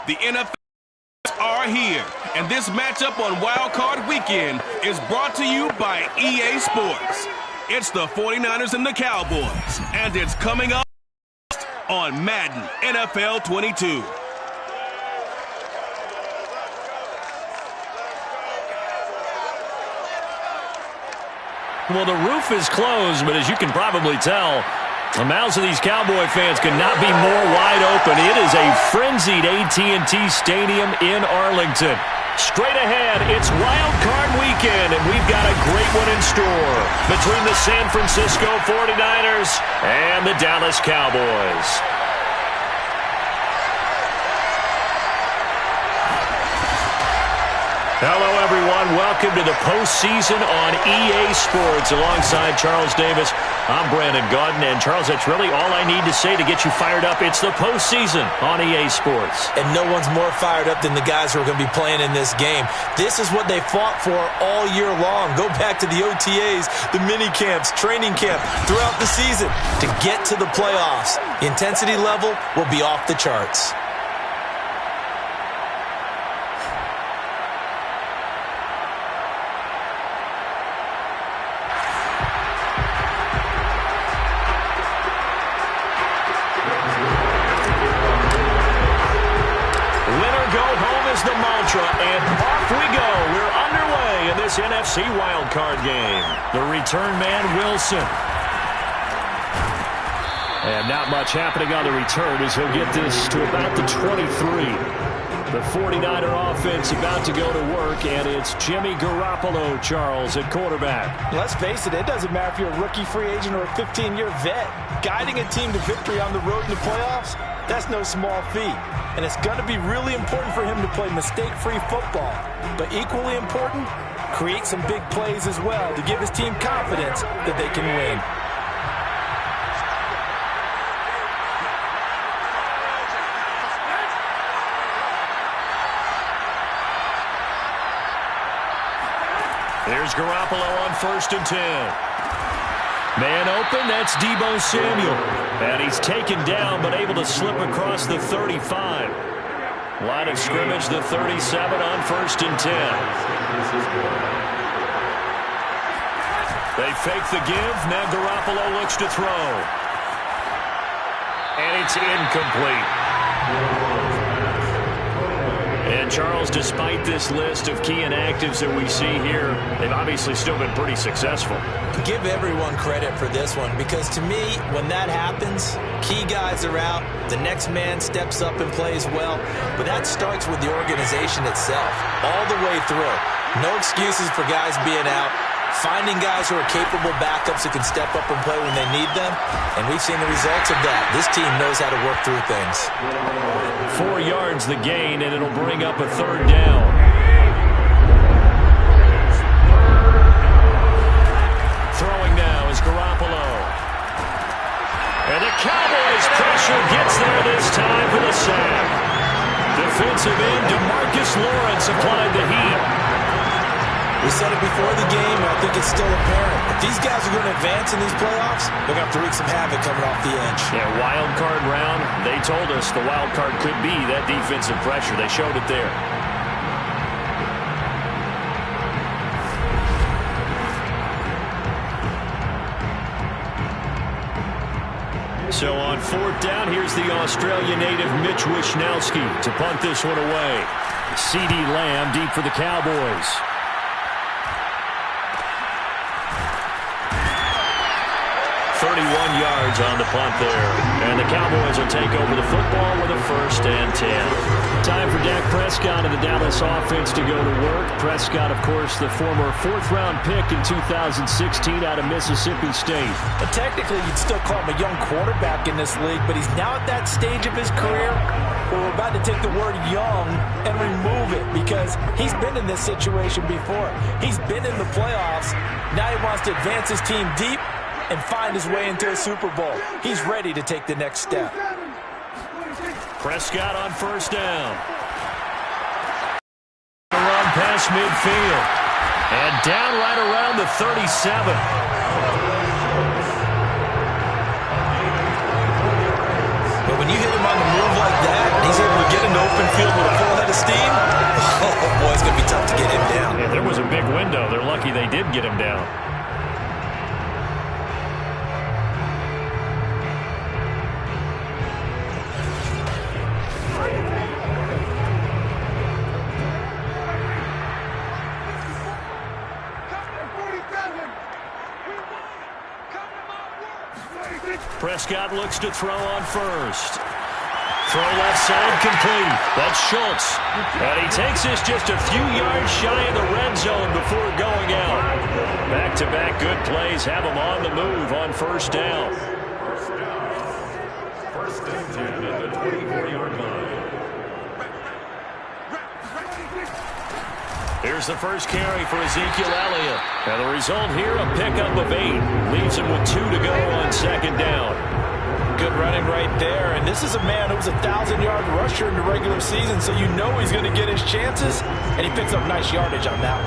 The NFL are here, and this matchup on Wild Card Weekend is brought to you by EA Sports. It's the 49ers and the Cowboys, and it's coming up on Madden NFL 22. Well, the roof is closed, but as you can probably tell, the mouths of these Cowboy fans could not be more wide open. It is a frenzied AT&T Stadium in Arlington. Straight ahead, it's Wild Card Weekend, and we've got a great one in store between the San Francisco 49ers and the Dallas Cowboys. Hello, everyone. Welcome to the postseason on EA Sports. Alongside Charles Davis, I'm Brandon Gaudin. And, Charles, that's really all I need to say to get you fired up. It's the postseason on EA Sports. And no one's more fired up than the guys who are going to be playing in this game. This is what they fought for all year long. Go back to the OTAs, the mini camps, training camp, throughout the season to get to the playoffs. The intensity level will be off the charts. And off we go. We're underway in this NFC wildcard game. The return man, Wilson. And not much happening on the return as he'll get this to about the 23. The 49er offense about to go to work, and it's Jimmy Garoppolo, Charles, at quarterback. Let's face it, it doesn't matter if you're a rookie free agent or a 15-year vet. Guiding a team to victory on the road in the playoffs, that's no small feat. And it's going to be really important for him to play mistake-free football. But equally important, create some big plays as well to give his team confidence that they can win. Here's Garoppolo on 1st and 10. Man open, that's Deebo Samuel. And he's taken down, but able to slip across the 35. Line of scrimmage, the 37 on 1st and 10. They fake the give. Now Garoppolo looks to throw. And it's incomplete. And, Charles, despite this list of key inactives that we see here, they've obviously still been pretty successful. Give everyone credit for this one, because to me, when that happens, key guys are out, the next man steps up and plays well, but that starts with the organization itself, all the way through. No excuses for guys being out, finding guys who are capable backups who can step up and play when they need them, and we've seen the results of that. This team knows how to work through things. 4 yards the gain, and it'll bring up a 3rd down. Throwing now is Garoppolo. And the Cowboys pressure gets there this time for the sack. Defensive end DeMarcus Lawrence applied the heat. We said it before the game, and I think it's still apparent. If these guys are going to advance in these playoffs, they're going to have to wreak some havoc coming off the edge. Yeah, wild card round. They told us the wild card could be that defensive pressure. They showed it there. So on 4th down, here's the Australian native Mitch Wishnowsky to punt this one away. CeeDee Lamb deep for the Cowboys. 31 yards on the punt there. And the Cowboys will take over the football with a 1st and 10. Time for Dak Prescott and the Dallas offense to go to work. Prescott, of course, the former 4th-round pick in 2016 out of Mississippi State. But technically, you'd still call him a young quarterback in this league, but he's now at that stage of his career where we're about to take the word young and remove it, because he's been in this situation before. He's been in the playoffs. Now he wants to advance his team deep and find his way into a Super Bowl. He's ready to take the next step. Prescott on 1st down. Run past midfield. And down right around the 37. But when you hit him on the move like that, he's able to get into open field steam. Oh, boy, it's going to be tough to get him down. Yeah, there was a big window. They're lucky they did get him down. Prescott looks to throw on first. Throw left side complete. That's Schultz. And he takes this just a few yards shy of the red zone before going out. Back-to-back good plays have him on the move on first down. First and 10 at the 24-yard line. Here's the first carry for Ezekiel Elliott. And the result here, a pickup of 8. Leaves him with 2 to go on second down. Good running right there. And this is a man who was a 1,000-yard rusher in the regular season, so you know he's going to get his chances. And he picks up nice yardage on that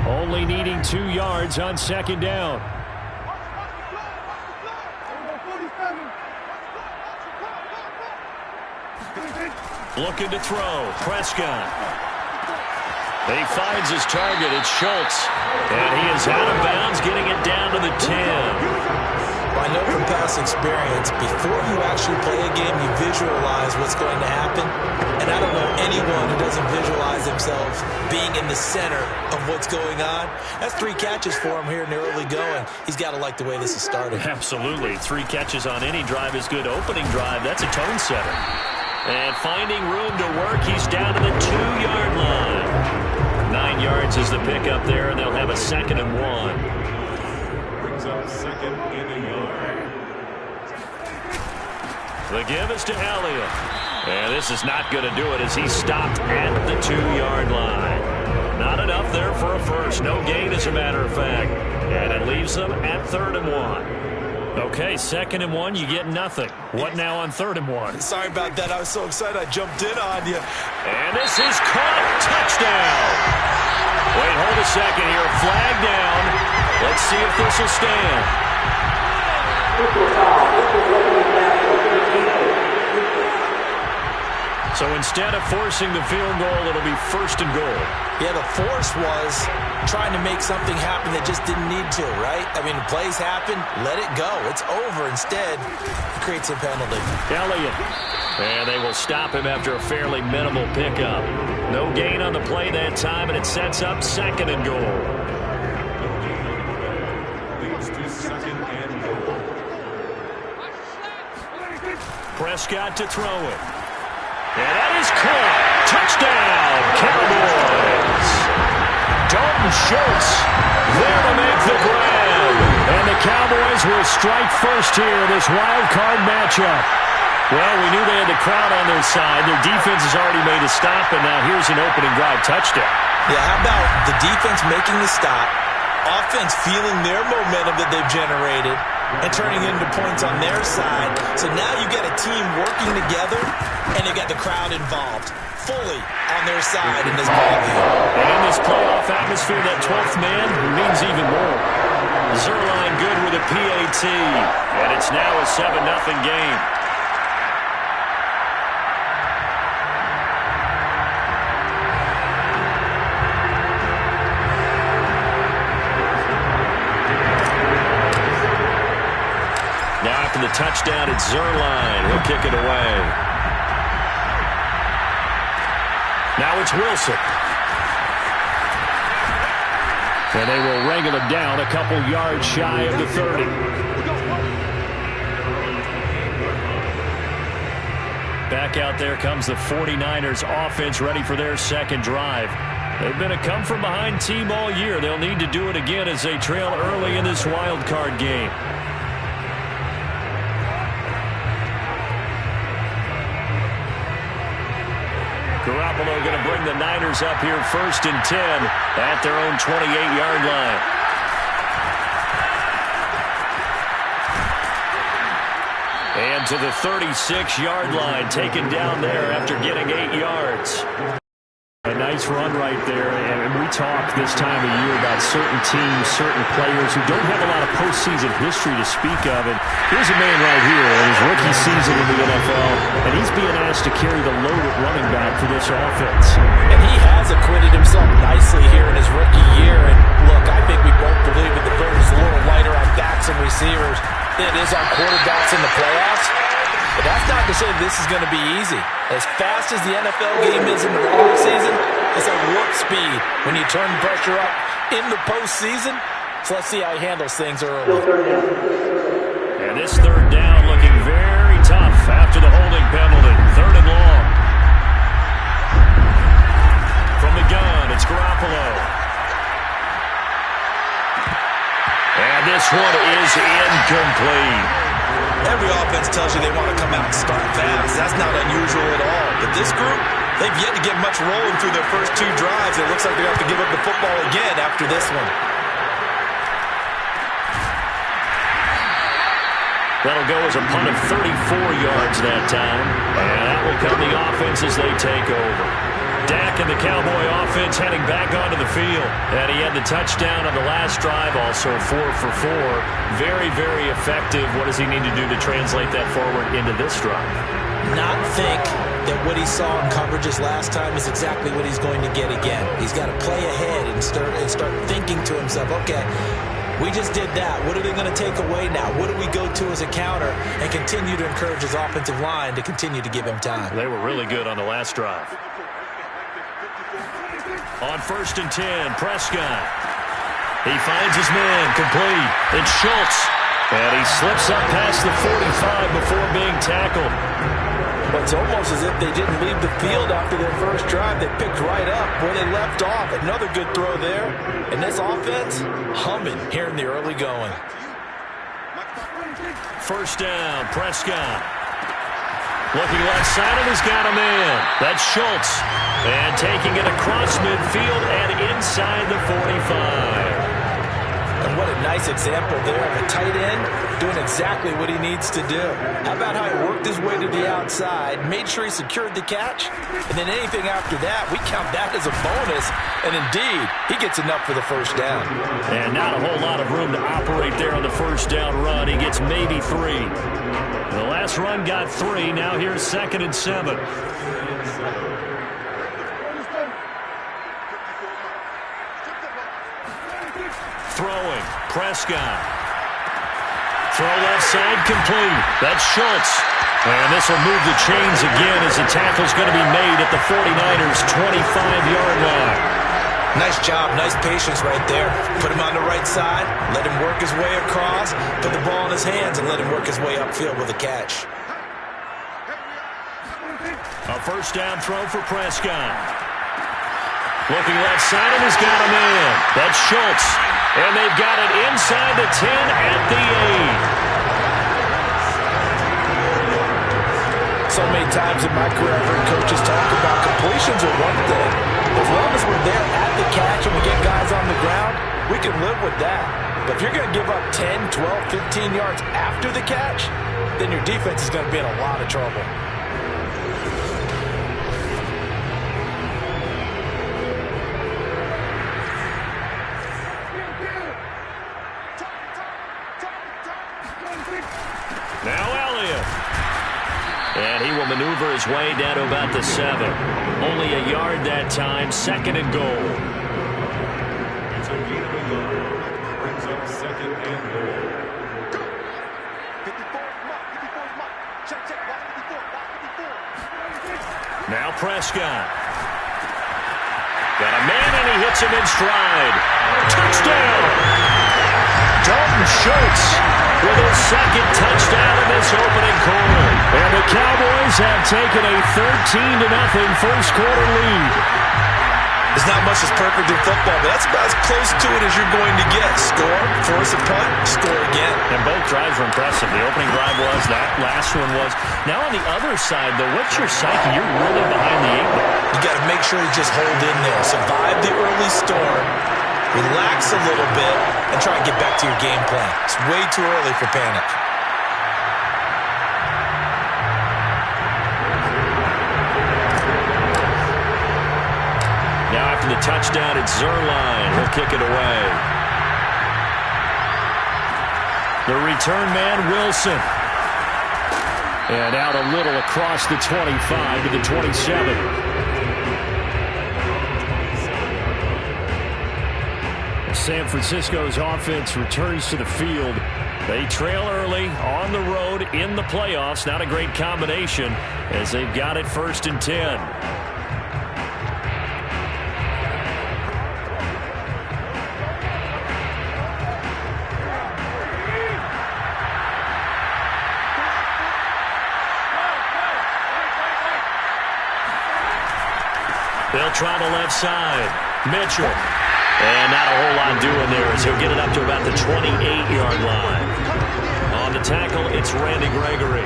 one. Only needing 2 yards on second down. Looking to throw. Prescott. He finds his target. It's Schultz. And he is out of bounds, getting it down to the 10. I know from past experience, before you actually play a game, you visualize what's going to happen. And I don't know anyone who doesn't visualize themselves being in the center of what's going on. That's 3 catches for him here in the early going. He's got to like the way this is starting. Absolutely. 3 catches on any drive is good. Opening drive, that's a tone setter. And finding room to work, he's down to the 2-yard line. 9 yards is the pickup there, and they'll have a 2nd and 1. Brings up 2nd and a yard. The give is to Elliott. And this is not going to do it as he's stopped at the 2-yard line. Not enough there for a first. No gain, as a matter of fact. And it leaves them at 3rd and 1. Okay, 2nd and 1, you get nothing. What now on 3rd and 1? Sorry about that. I was so excited I jumped in on you. And this is caught. Touchdown. Wait, hold a second here. Flag down. Let's see if this will stand. So instead of forcing the field goal, it'll be 1st and goal. Yeah, the force was trying to make something happen that just didn't need to, right? I mean, plays happen, let it go. It's over. Instead, it creates a penalty. Elliott. And they will stop him after a fairly minimal pickup. No gain on the play that time, and it sets up 2nd and goal. Leads to 2nd and goal. Prescott to throw it. And that is caught. Touchdown, Cowboys. Dalton Schultz there to make the grab. And the Cowboys will strike first here in this wild card matchup. Well, we knew they had the crowd on their side. Their defense has already made a stop, and now here's an opening drive touchdown. Yeah, how about the defense making the stop, offense feeling their momentum that they've generated, and turning into points on their side. So now you get a team working together, and they got the crowd involved fully on their side in this ballgame. And in this playoff atmosphere, that 12th man means even more. Zerline good with a PAT, and it's now a 7-0 game. Now after the touchdown, it's Zerline. He'll kick it away. Now it's Wilson. And they will wrangle him down a couple yards shy of the 30. Back out there comes the 49ers offense ready for their 2nd drive. They've been a come-from-behind team all year. They'll need to do it again as they trail early in this wild card game. Garoppolo going to bring the Niners up here 1st and 10 at their own 28-yard line. And to the 36-yard line, taken down there after getting 8 yards. A nice nice run right there. And we talk this time of year about certain teams, certain players who don't have a lot of postseason history to speak of. And here's a man right here in his rookie season in the NFL, and he's being asked to carry the load at running back for this offense. And he has acquitted himself nicely here in his rookie year. And look, I think we both believe that the burden is a little lighter on backs and receivers than it is on quarterbacks in the playoffs. But that's not to say this is going to be easy. As fast as the NFL game is in the regular season, it's like warp speed when you turn pressure up in the postseason. So let's see how he handles things early. And this third down looking very tough after the holding penalty. Third and long. From the gun, it's Garoppolo. And this one is incomplete. Every offense tells you they want to come out and start fast. That's not unusual at all. But this group, they've yet to get much rolling through their first two drives. It looks like they have to give up the football again after this one. That'll go as a punt of 34 yards that time. And that will come the offense as they take over. Dak and the Cowboy offense heading back onto the field. And he had the touchdown on the last drive, also 4 for 4. Very, very effective. What does he need to do to translate that forward into this drive? Not think that what he saw in coverages last time is exactly what he's going to get again. He's got to play ahead and start thinking to himself, okay, we just did that. What are they going to take away now? What do we go to as a counter? And continue to encourage his offensive line to continue to give him time. They were really good on the last drive. On 1st and 10, Prescott. He finds his man, complete. It's Schultz. And he slips up past the 45 before being tackled. But it's almost as if they didn't leave the field after their first drive. They picked right up where they left off. Another good throw there. And this offense, humming here in the early going. First down, Prescott. Looking left side, and he's got a man. That's Schultz. And taking it across midfield and inside the 45. And what a nice example there of a tight end doing exactly what he needs to do. How about how he worked his way to the outside, made sure he secured the catch, and then anything after that, we count that as a bonus. And indeed, he gets enough for the first down. And not a whole lot of room to operate there on the first down run. He gets maybe 3. The last run got 3. Now here's 2nd and 7. Throwing, Prescott. Throw left side, complete. That's Schultz. And this will move the chains again as the tackle's going to be made at the 49ers' 25-yard line. Nice job, nice patience right there. Put him on the right side, let him work his way across, put the ball in his hands, and let him work his way upfield with a catch. A first down throw for Prescott. Looking left side, and he's got a man. That's Schultz. And they've got it inside the 10 at the 8. So many times in my career, I've heard coaches talk about completions are one thing. As long as we're there at the catch and we get guys on the ground, we can live with that. But if you're going to give up 10, 12, 15 yards after the catch, then your defense is going to be in a lot of trouble. And he will maneuver his way down to about the 7. Only a yard that time, 2nd and goal. It's a gain of a yard. Brings up 2nd and goal. 54 mark. Check, watch 54. Now Prescott. Got a man, and he hits him in stride. Touchdown! Dalton Schultz with his 2nd touchdown in this opening quarter. And the Cowboys have taken a 13-0 first quarter lead. There's not much that's perfect in football, but that's about as close to it as you're going to get. Score, force a punt, score again. And both drives were impressive. The opening drive was, that last one was. Now on the other side, though, what's your psyche? You're really behind the 8 ball. You got to make sure you just hold in there. Survive the early storm. Relax a little bit and try and get back to your game plan. It's way too early for panic. Now touchdown. It's Zerline. He'll kick it away. The return man, Wilson. And out a little across the 25 to the 27. San Francisco's offense returns to the field. They trail early on the road in the playoffs. Not a great combination as they've got it 1st and 10. They'll try the left side. Mitchell. And not a whole lot doing there as he'll get it up to about the 28-yard line. On the tackle, it's Randy Gregory.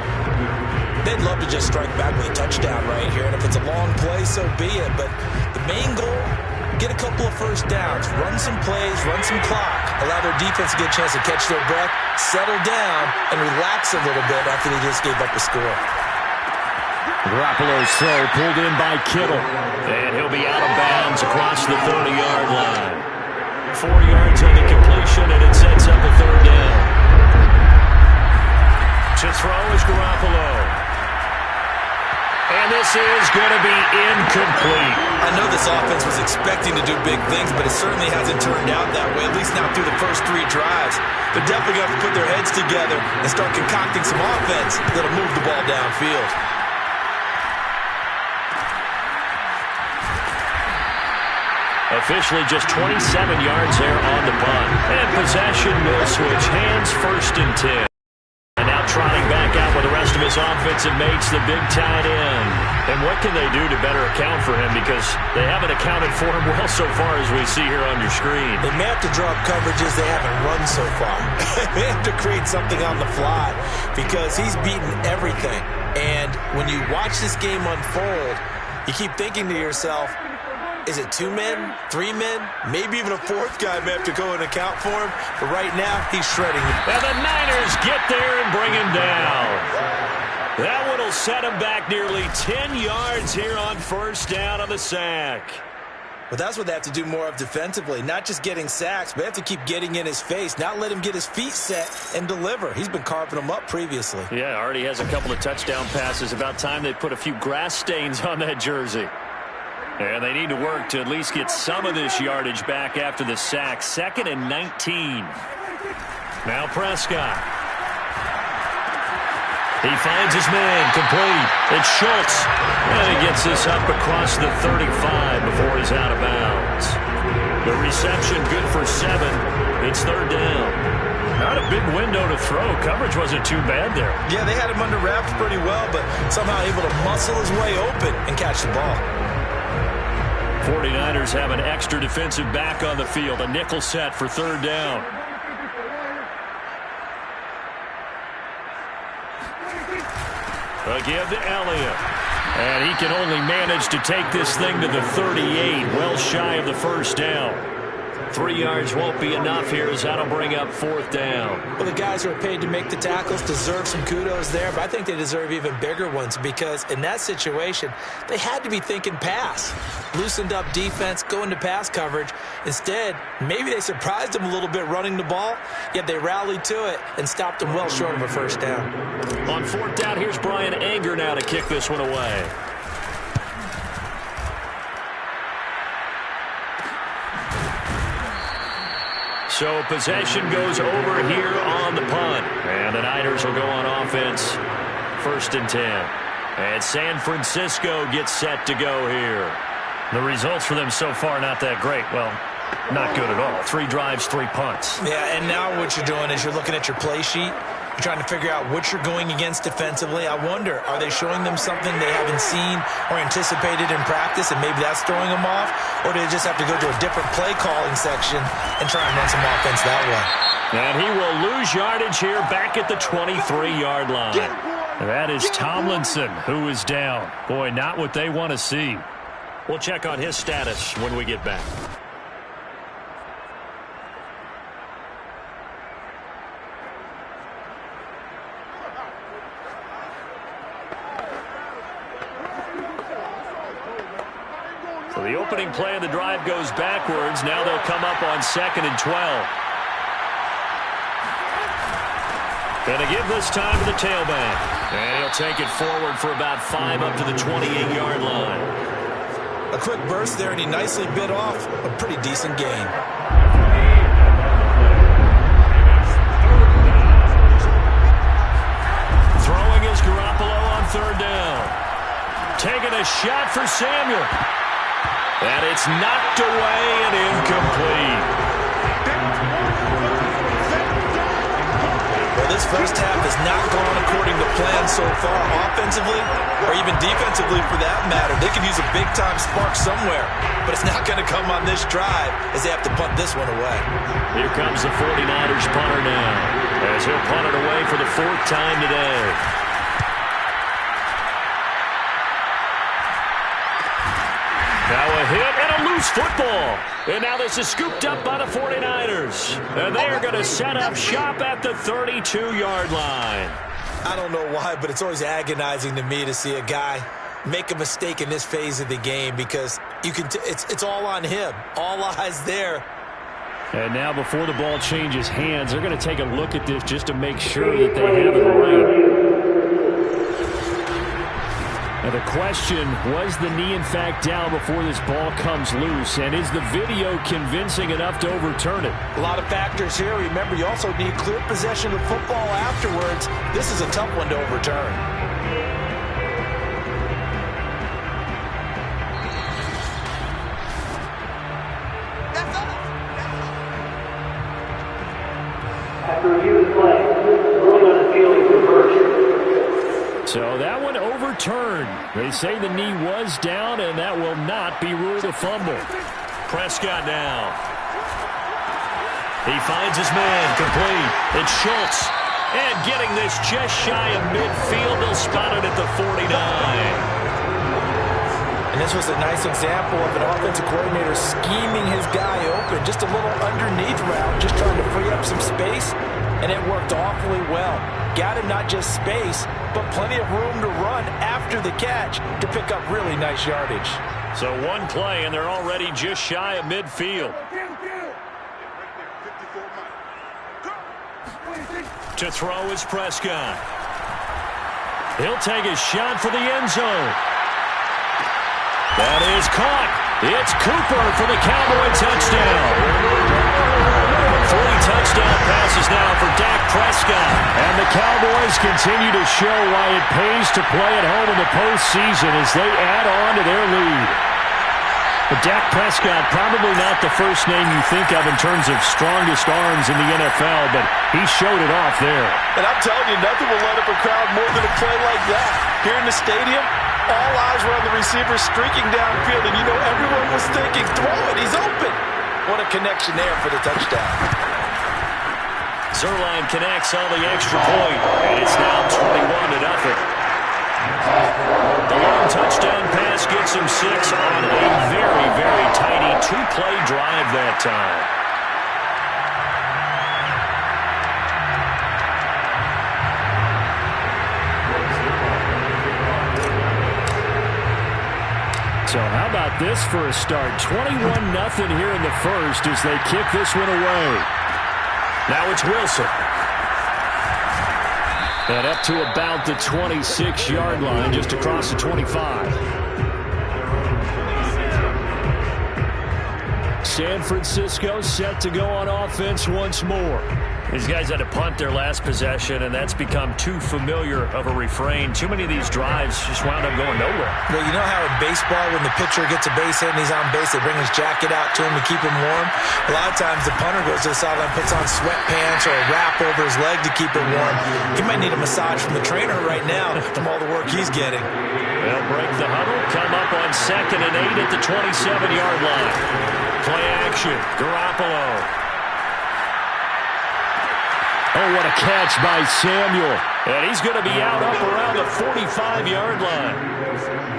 They'd love to just strike back with a touchdown right here, and if it's a long play, so be it. But the main goal, get a couple of first downs, run some plays, run some clock, allow their defense to get a chance to catch their breath, settle down, and relax a little bit after they just gave up a score. Garoppolo's throw pulled in by Kittle. And he'll be out of bounds across the 30-yard line. 4 yards on the completion, and it sets up a 3rd down. To throw is Garoppolo. And this is going to be incomplete. I know this offense was expecting to do big things, but it certainly hasn't turned out that way, at least not through the first 3 drives. They're definitely going to have to put their heads together and start concocting some offense that'll move the ball downfield. Officially just 27 yards there on the punt. And possession will switch hands 1st and 10. And now trotting back out with the rest of his offensive mates, the big tight end. And what can they do to better account for him? Because they haven't accounted for him well so far as we see here on your screen. They may have to draw up coverages they haven't run so far. They have to create something on the fly because he's beaten everything. And when you watch this game unfold, you keep thinking to yourself, is it 2 men, 3 men, maybe even a 4th guy may have to go and account for him. But right now, he's shredding. And the Niners get there and bring him down. That one will set him back nearly 10 yards here on 1st down on the sack. But that's what they have to do more of defensively, not just getting sacks, but they have to keep getting in his face, not let him get his feet set and deliver. He's been carving them up previously. Yeah, already has a couple of touchdown passes. About time they put a few grass stains on that jersey. And they need to work to at least get some of this yardage back after the sack. 2nd and 19. Now Prescott. He finds his man, complete. It's Schultz. And he gets this up across the 35 before he's out of bounds. The reception good for 7. It's 3rd down. Not a big window to throw. Coverage wasn't too bad there. Yeah, they had him under wraps pretty well, but somehow able to muscle his way open and catch the ball. 49ers have an extra defensive back on the field. A nickel set for 3rd down. A give to Elliott. And he can only manage to take this thing to the 38, well shy of the 1st down. 3 yards won't be enough here as that'll bring up 4th down. Well, the guys who are paid to make the tackles deserve some kudos there, but I think they deserve even bigger ones because in that situation, they had to be thinking pass. Loosened up defense, going to pass coverage. Instead, maybe they surprised them a little bit running the ball, yet they rallied to it and stopped them well short of a 1st down. On 4th down, here's Brian Anger now to kick this one away. So possession goes over here on the punt. And the Niners will go on offense. 1st and 10. And San Francisco gets set to go here. The results for them so far not that great. Well, not good at all. 3 drives, 3 punts. Yeah, and now what you're doing is you're looking at your play sheet. You're trying to figure out what you're going against defensively. I wonder, are they showing them something they haven't seen or anticipated in practice, and maybe that's throwing them off? Or do they just have to go to a different play calling section and try and run some offense that way? And he will lose yardage here back at the 23-yard line. That is Tomlinson who is down. Boy, not what they want to see. We'll check on his status when we get back. So the opening play of the drive goes backwards. Now they'll come up on 2nd and 12. Going to give this time to the tailback. And he'll take it forward for about 5 up to the 28-yard line. A quick burst there, and he nicely bit off a pretty decent gain. Throwing is Garoppolo on 3rd down. Taking a shot for Samuel. And it's knocked away and incomplete. Well, this first half has not gone according to plan so far, offensively or even defensively for that matter. They could use a big-time spark somewhere, but it's not going to come on this drive as they have to punt this one away. Here comes the 49ers punter now, as he'll punt it away for the 4th time today. Now a hit and a loose football. And now this is scooped up by the 49ers. And they are going to set up shop at the 32-yard line. I don't know why, but it's always agonizing to me to see a guy make a mistake in this phase of the game because you can it's all on him. All eyes there. And now before the ball changes hands, they're going to take a look at this just to make sure that they have it right. Now the question, was the knee in fact down before this ball comes loose? And is the video convincing enough to overturn it? A lot of factors here. Remember, you also need clear possession of football afterwards. This is a tough one to overturn. After review of the play, ruling on the field is reversed. So that one overturned. They say the knee was down, and that will not be ruled a fumble. Prescott now. He finds his man, complete. It's Schultz. And getting this just shy of midfield, they'll spot it at the 49. And this was a nice example of an offensive coordinator scheming his guy open. Just a little underneath route, just trying to free up some space, and it worked awfully well. Got him not just space, but plenty of room to run after the catch to pick up really nice yardage. So one play, and they're already just shy of midfield. To throw is Prescott. He'll take a shot for the end zone. That is caught. It's Cooper for the Cowboy touchdown. 3 touchdown passes now for Dak Prescott. And the Cowboys continue to show why it pays to play at home in the postseason as they add on to their lead. But Dak Prescott, probably not the first name you think of in terms of strongest arms in the NFL, but he showed it off there. And I'm telling you, nothing will light up a crowd more than a play like that. Here in the stadium, all eyes were on the receiver streaking downfield, and you know everyone was thinking, throw it, he's open. What a connection there for the touchdown. Zerline connects on the extra point, and it's now 21-0. The long touchdown pass gets him 6 on a very, very tidy 2-play drive that time. So how about this for a start? 21-0 here in the first as they kick this one away. Now it's Wilson. And up to about the 26-yard line, just across the 25. San Francisco set to go on offense once more. These guys had to punt their last possession, and that's become too familiar of a refrain. Too many of these drives just wound up going nowhere. Well, you know how in baseball, when the pitcher gets a base hit and he's on base, they bring his jacket out to him to keep him warm? A lot of times the punter goes to the sideline, puts on sweatpants or a wrap over his leg to keep it warm. He might need a massage from the trainer right now from all the work he's getting. They'll break the huddle, come up on 2nd and 8 at the 27-yard line. Play action, Garoppolo. Oh, what a catch by Samuel. And he's going to be out up around the 45-yard line.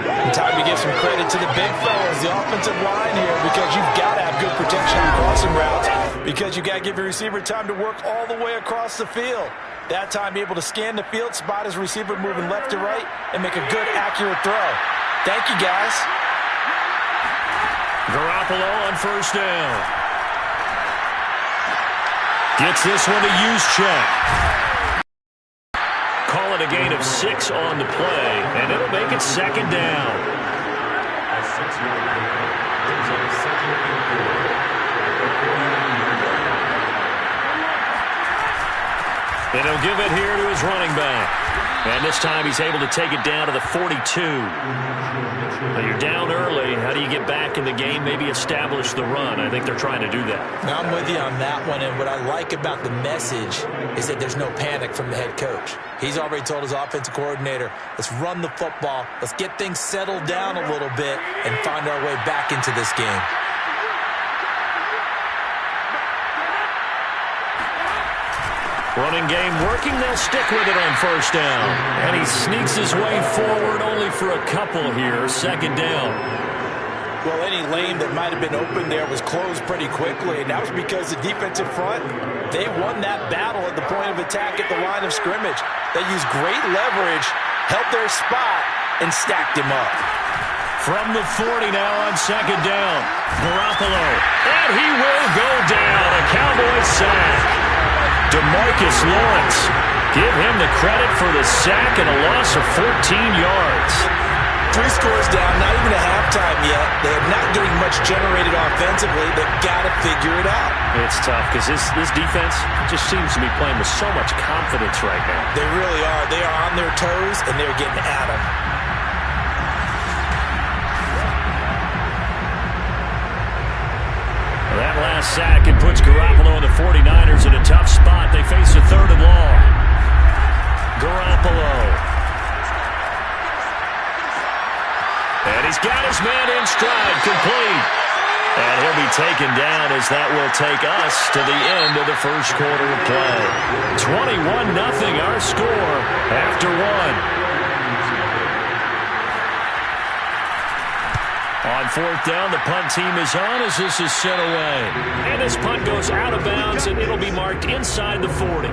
And time to give some credit to the big fellas, the offensive line here, because you've got to have good protection on crossing routes, because you've got to give your receiver time to work all the way across the field. That time, be able to scan the field, spot his receiver moving left to right, and make a good, accurate throw. Thank you, guys. So how about this for a start? 21-0 here in the first as they kick this one away. Now it's Wilson. Garoppolo on first down. Gets this one to Juszczyk. Call it a gain of 6 on the play, and it'll make it second down. A 6-yard gain brings up second and 4. And he'll give it here to his running back. And this time he's able to take it down to the 42. Now you're down early. How do you get back in the game? Maybe establish the run. I think they're trying to do that. Now, I'm with you on that one, and what I like about the message is that there's no panic from the head coach. He's already told his offensive coordinator, let's run the football, let's get things settled down a little bit, and find our way back into this game. Running game working. They'll stick with it on first down. And he sneaks his way forward only for a couple here. Second down. Well, any lane that might have been open there was closed pretty quickly, and that was because the defensive front, they won that battle at the point of attack at the line of scrimmage. They used great leverage, held their spot, and stacked him up. From the 40 now on second down. Garoppolo. And he will go down. A Cowboys sack. DeMarcus Lawrence. Give him the credit for the sack and a loss of 14 yards. 3 scores down, not even a halftime yet. They are not getting much generated offensively. They've got to figure it out. It's tough because this defense just seems to be playing with so much confidence right now. They really are. They are on their toes, and they're getting at them. That last sack, it puts Garoppolo and the 49ers in a tough spot. They face a 3rd and long. Garoppolo. And he's got his man in stride, complete. And he'll be taken down as that will take us to the end of the first quarter of play. 21-0 our score after 1. On 4th down, the punt team is on as this is sent away. And this punt goes out of bounds, and it'll be marked inside the 40.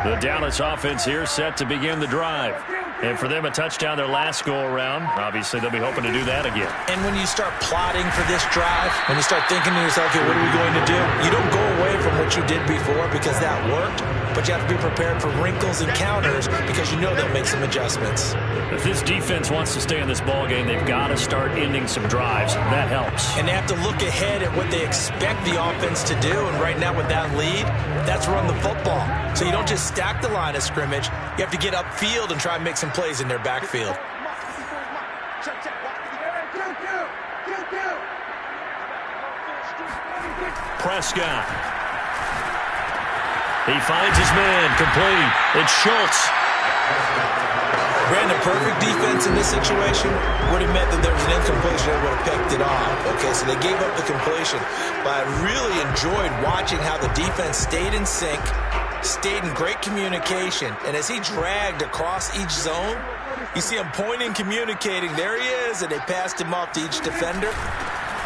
The Dallas offense here set to begin the drive. And for them, a touchdown their last go-around. Obviously, they'll be hoping to do that again. And when you start plotting for this drive, when you start thinking to yourself, okay, what are we going to do? You don't go away from what you did before because that worked, but you have to be prepared for wrinkles and counters because you know they'll make some adjustments. If this defense wants to stay in this ballgame, they've got to start ending some drives. That helps. And they have to look ahead at what they expect the offense to do. And right now with that lead, that's run the football. So you don't just stack the line of scrimmage. You have to get upfield and try and make some plays in their backfield. Prescott. He finds his man, complete. It's Schultz. Brandon, perfect defense in this situation would have meant that there was an incompletion that would have picked it off. Okay, so they gave up the completion. But I really enjoyed watching how the defense stayed in sync, stayed in great communication. And as he dragged across each zone, you see him pointing, communicating. There he is, and they passed him off to each defender.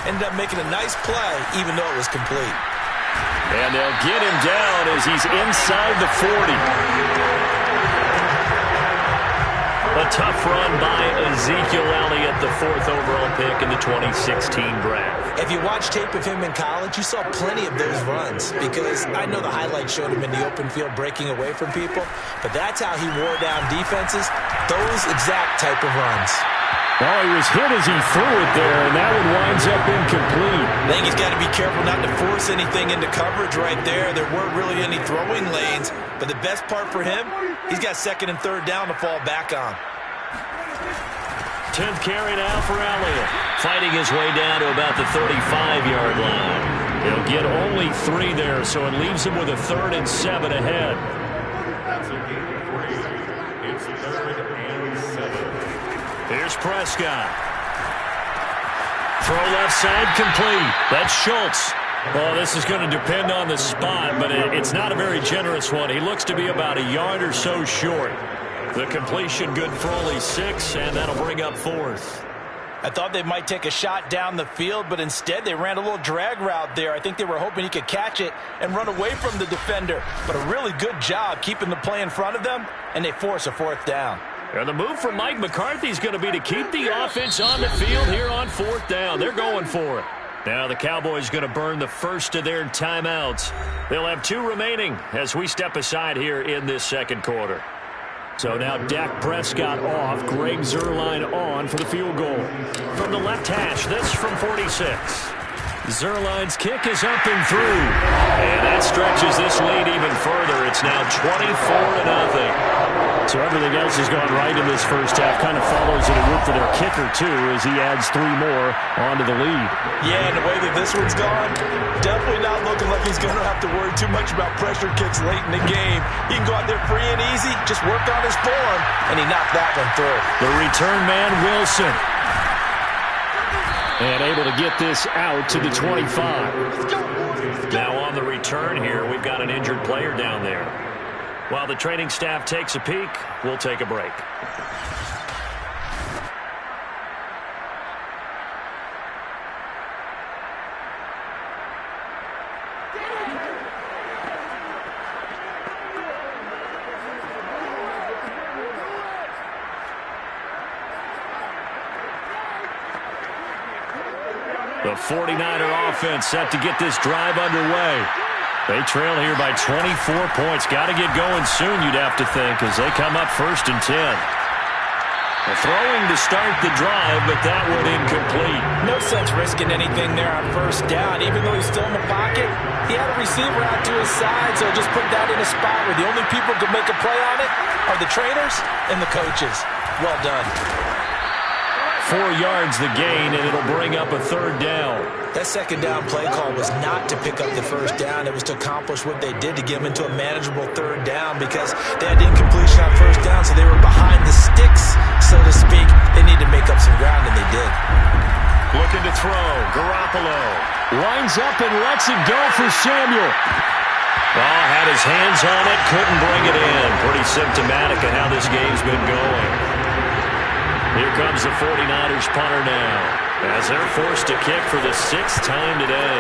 Ended up making a nice play, even though it was complete. And they'll get him down as he's inside the 40. A tough run by Ezekiel Elliott, the 4th overall pick in the 2016 draft. If you watch tape of him in college, you saw plenty of those runs because I know the highlights showed him in the open field breaking away from people, but that's how he wore down defenses, those exact type of runs. Well, he was hit as he threw it there, and that one winds up incomplete. I think he's got to be careful not to force anything into coverage right there. There weren't really any throwing lanes, but the best part for him, he's got 2nd and 3rd down to fall back on. 10th carry now for Elliott. Fighting his way down to about the 35-yard line. He'll get only 3 there, so it leaves him with a 3rd and 7 ahead. That's a gain of 3. It's 3rd and Prescott. Throw left side complete. That's Schultz. Well, this is going to depend on the spot, but it's not a very generous one. He looks to be about a yard or so short. The completion good for only 6, and that'll bring up 4th. I thought they might take a shot down the field, but instead they ran a little drag route there. I think they were hoping he could catch it and run away from the defender. But a really good job keeping the play in front of them, and they force a 4th down. And the move from Mike McCarthy is going to be to keep the offense on the field here on 4th down. They're going for it. Now the Cowboys going to burn the first of their timeouts. They'll have 2 remaining as we step aside here in this second quarter. So now Dak Prescott off, Greg Zuerlein on for the field goal. From the left hash, this from 46. Zuerlein's kick is up and through. And that stretches this lead even further. It's now 24-0. So everything else has gone right in this first half. Kind of follows it would for their kicker, too, as he adds 3 more onto the lead. Yeah, and the way that this one's gone, definitely not looking like he's going to have to worry too much about pressure kicks late in the game. He can go out there free and easy, just work on his form, and he knocked that one through. The return man, Wilson. And able to get this out to the 25. Now on the return here, we've got an injured player down there. While the training staff takes a peek, we'll take a break. The 49er offense set to get this drive underway. They trail here by 24 points. Got to get going soon, you'd have to think, as they come up 1st and 10. Throwing to start the drive, but that one incomplete. No sense risking anything there on 1st down. Even though he's still in the pocket, he had a receiver out to his side, so just put that in a spot where the only people who can make a play on it are the trainers and the coaches. Well done. 4 yards the gain, and it'll bring up a 3rd down. That 2nd down play call was not to pick up the 1st down. It was to accomplish what they did to get them into a manageable 3rd down because they had incompletion on 1st down, so they were behind the sticks, so to speak. They need to make up some ground, and they did. Looking to throw. Garoppolo lines up and lets it go for Samuel. Oh, had his hands on it, couldn't bring it in. Pretty symptomatic of how this game's been going. Here comes the 49ers punter now, as they're forced to kick for the 6th time today.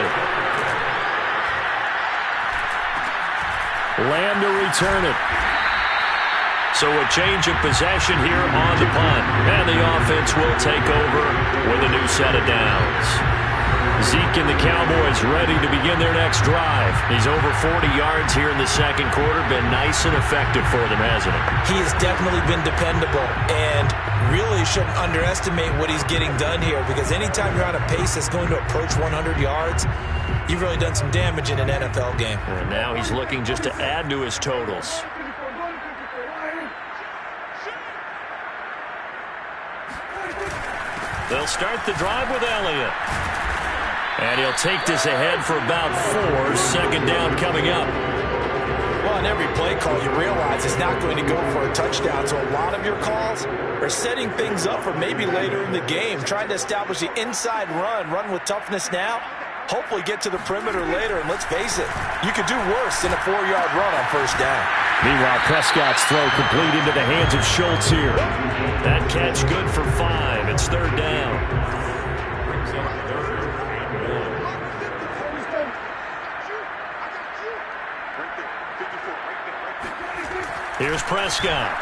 Lamb to return it. So a change of possession here on the punt, and the offense will take over with a new set of downs. Zeke and the Cowboys ready to begin their next drive. He's over 40 yards here in the second quarter. Been nice and effective for them, hasn't he? He has definitely been dependable, and really shouldn't underestimate what he's getting done here because anytime you're on a pace that's going to approach 100 yards, you've really done some damage in an NFL game. And now he's looking just to add to his totals. They'll start the drive with Elliott. And he'll take this ahead for about 4. 2nd down coming up. Well, on every play call, you realize it's not going to go for a touchdown. So a lot of your calls are setting things up for maybe later in the game, trying to establish the inside run with toughness now, hopefully get to the perimeter later. And let's face it, you could do worse than a 4-yard run on 1st down. Meanwhile, Prescott's throw complete into the hands of Schultz here. That catch good for 5. It's 3rd down. Here's Prescott.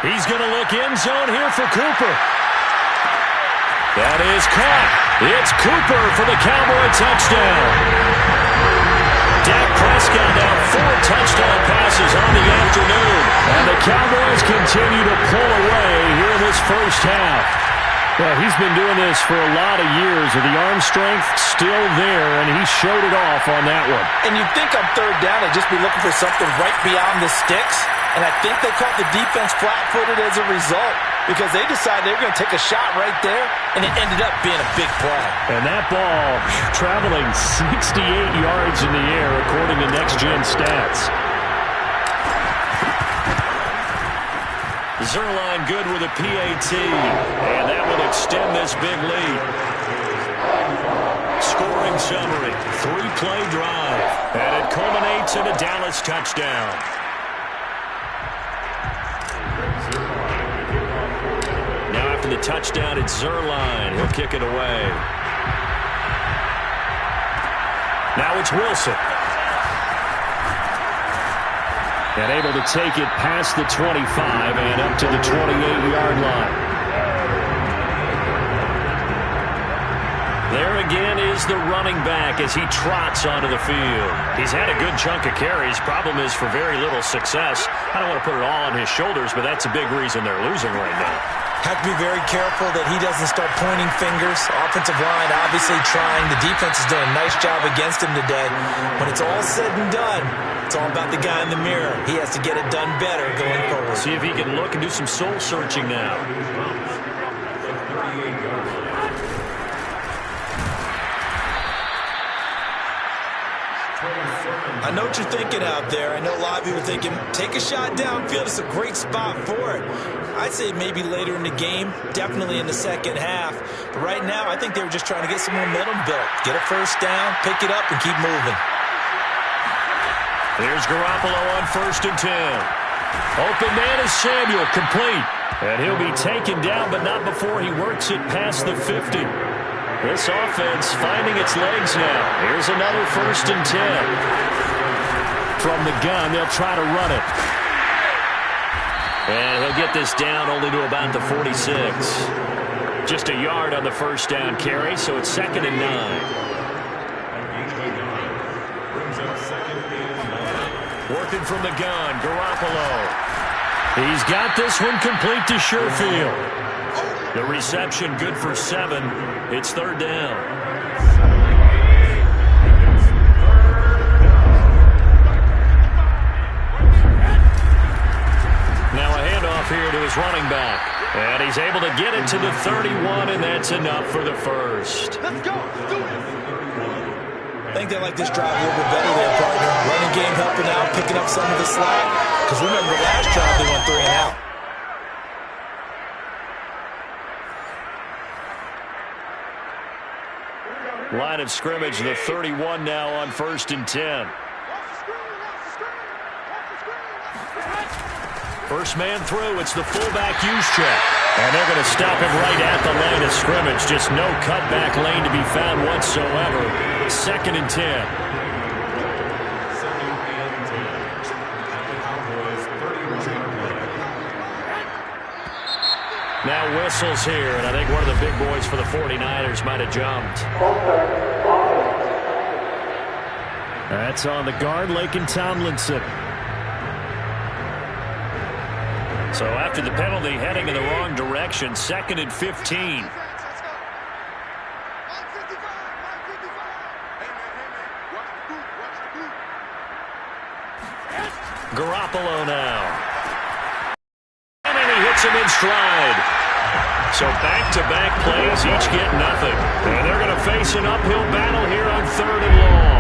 He's going to look end zone here for Cooper. That is caught. It's Cooper for the Cowboy touchdown. Dak Prescott now 4 touchdown passes on the afternoon. And the Cowboys continue to pull away here in this first half. Well, he's been doing this for a lot of years with the arm strength still there, and he showed it off on that one. And you'd think on 3rd down they'd just be looking for something right beyond the sticks, and I think they caught the defense flat-footed as a result because they decided they were going to take a shot right there, and it ended up being a big play. And that ball traveling 68 yards in the air according to Next Gen Stats. Zerline good with a PAT, and that will extend this big lead. Scoring summary, 3-play drive, and it culminates in a Dallas touchdown. Now after the touchdown, it's Zerline. He'll kick it away. Now it's Wilson. And able to take it past the 25 and up to the 28-yard line. There again is the running back as he trots onto the field. He's had a good chunk of carries. Problem is for very little success. I don't want to put it all on his shoulders, but that's a big reason they're losing right now. Have to be very careful that he doesn't start pointing fingers. Offensive line obviously trying. The defense has done a nice job against him today. When it's all said and done, it's all about the guy in the mirror. He has to get it done better going forward. See if he can look and do some soul searching now. I know what you're thinking out there. I know a lot of people are thinking, take a shot downfield. It's a great spot for it. I'd say maybe later in the game, definitely in the second half. But right now, I think they were just trying to get some momentum built. Get a first down, pick it up, and keep moving. Here's Garoppolo on 1st and 10. Open man is Samuel, complete. And he'll be taken down, but not before he works it past the 50. This offense finding its legs now. Here's another 1st and 10. From the gun, they'll try to run it. And he'll get this down only to about the 46. Just a yard on the first down carry, so it's 2nd and 9. Working from the gun, Garoppolo. He's got this one complete to Sherfield. The reception good for 7. It's 3rd down. Now a handoff here to his running back. And he's able to get it to the 31, and that's enough for the first. Let's go. Do it. I think they like this drive a little bit better there, partner. Running game helping out, picking up some of the slack. Because remember, the last drive they went 3 and out. Line of scrimmage, the 31 now on 1st and 10. First man through, it's the fullback use check. And they're going to stop him right at the line of scrimmage. Just no cutback lane to be found whatsoever. 2nd and 10. Now whistles here, and I think one of the big boys for the 49ers might have jumped. That's on the guard, Laken Tomlinson. So after the penalty, heading in the wrong direction, 2nd and 15. Garoppolo now. And he hits him in stride. So back-to-back plays, each get nothing. And they're going to face an uphill battle here on 3rd and long.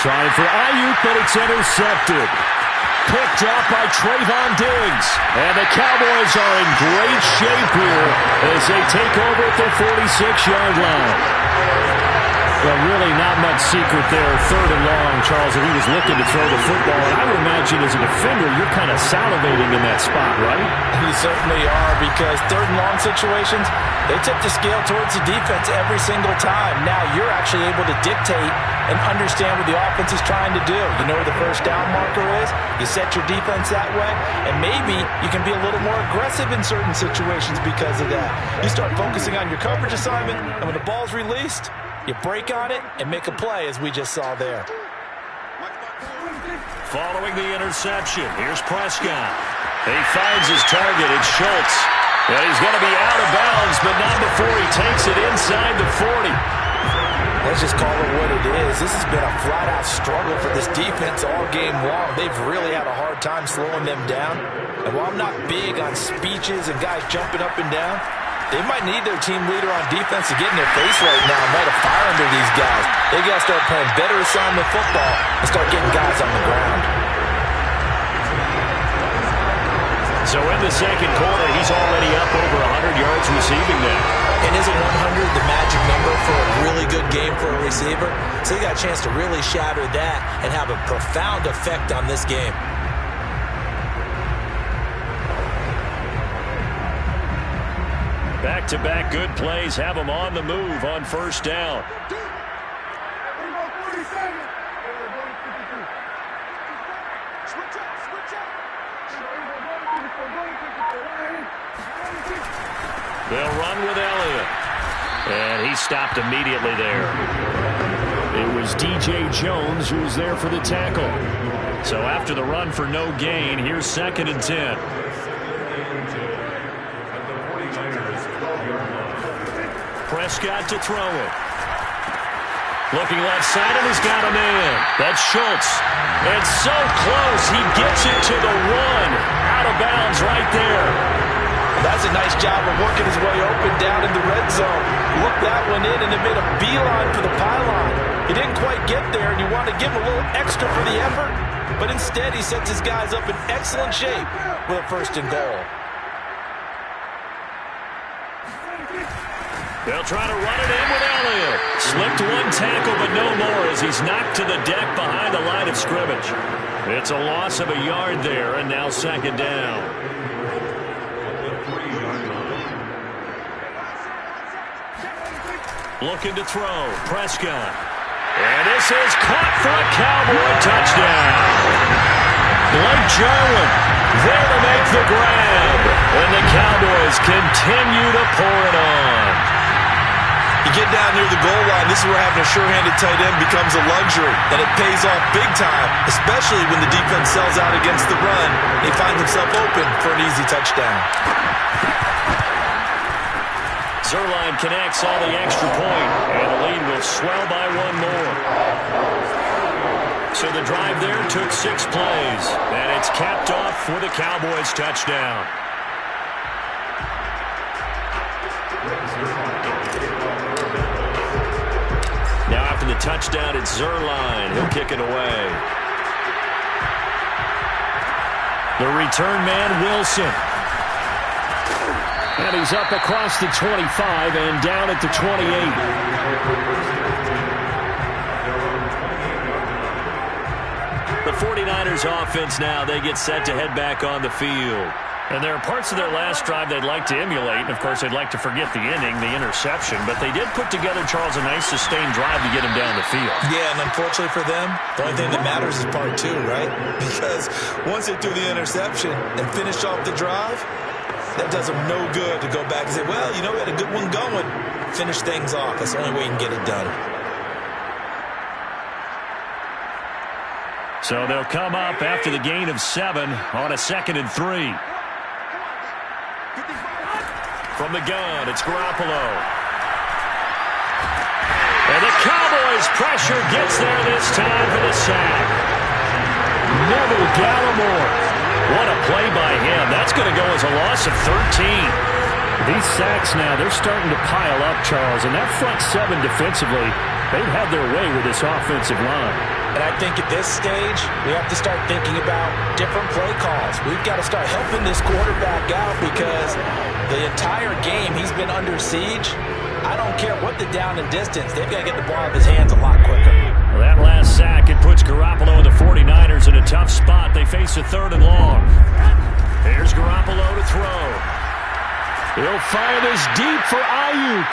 Trying for Ayuk, but it's intercepted. Picked up by Trayvon Diggs. And the Cowboys are in great shape here as they take over at their 46-yard line. Well, really not much secret there. 3rd and long, Charles, if he was looking to throw the football. And I would imagine as a defender, you're kind of salivating in that spot, right? You certainly are, because 3rd and long situations, they tip the scale towards the defense every single time. Now you're actually able to dictate and understand what the offense is trying to do. You know where the first down marker is. You set your defense that way, and maybe you can be a little more aggressive in certain situations because of that. You start focusing on your coverage assignment, and when the ball's released, you break on it and make a play, as we just saw there. Following the interception, here's Prescott. He finds his target. It's Schultz. And he's going to be out of bounds, but not before he takes it inside the 40. Let's just call it what it is. This has been a flat-out struggle for this defense all game long. They've really had a hard time slowing them down. And while I'm not big on speeches and guys jumping up and down, They might need their team leader on defense to get in their face right now and light a fire under these guys. They got to start playing better assignment football and start getting guys on the ground. So in the second quarter, he's already up over 100 yards receiving now. And isn't 100 the magic number for a really good game for a receiver? So he got a chance to really shatter that and have a profound effect on this game. Back-to-back good plays have him on the move on first down. They'll run with Elliott. And he stopped immediately there. It was D.J. Jones who was there for the tackle. So after the run for no gain, here's 2nd and 10. Prescott to throw it. Looking left side, and he's got a man. That's Schultz. And so close, he gets it to the 1. Out of bounds right there. That's a nice job of working his way open down in the red zone. Looked that one in and then made a beeline for the pylon. He didn't quite get there, and you want to give him a little extra for the effort, but instead he sets his guys up in excellent shape with a 1st and goal. They'll try to run it in with Elliott. Slipped one tackle, but no more as he's knocked to the deck behind the line of scrimmage. It's a loss of a yard there, and now 2nd down. Looking to throw. Prescott. And this is caught for a Cowboy touchdown. Blake Jarwin there to make the grab. And the Cowboys continue to pour it on. You get down near the goal line, this is where having a sure-handed tight end becomes a luxury, and it pays off big time, especially when the defense sells out against the run. He finds himself open for an easy touchdown. Zerline connects all the extra point, and the lead will swell by 1 more. So the drive there took 6 plays, and it's capped off for the Cowboys touchdown. Now after the touchdown, it's Zerline. He'll kick it away. The return man, Wilson. And he's up across the 25 and down at the 28. The 49ers offense now, they get set to head back on the field. And there are parts of their last drive they'd like to emulate. And, of course, they'd like to forget the inning, the interception. But they did put together, Charles, a nice sustained drive to get him down the field. Yeah, and unfortunately for them, the only thing that matters is part 2, right? Because once they threw the interception and finished off the drive, that does them no good to go back and say, well, you know, we had a good one going. Finish things off. That's the only way you can get it done. So they'll come up after the gain of 7 on a 2nd and 3. From the gun, it's Garoppolo. And the Cowboys' pressure gets there this time for the sack. Neville Gallimore. What a play by him. That's going to go as a loss of 13. These sacks now, they're starting to pile up, Charles. And that front 7 defensively, they've had their way with this offensive line. And I think at this stage, we have to start thinking about different play calls. We've got to start helping this quarterback out because the entire game he's been under siege. I don't care what the down and distance. They've got to get the ball out of his hands a lot quicker. Well, that last sack, it puts Garoppolo and the 49ers in a tough spot. They face a 3rd and long. Here's Garoppolo to throw. He'll fire this deep for Ayuk.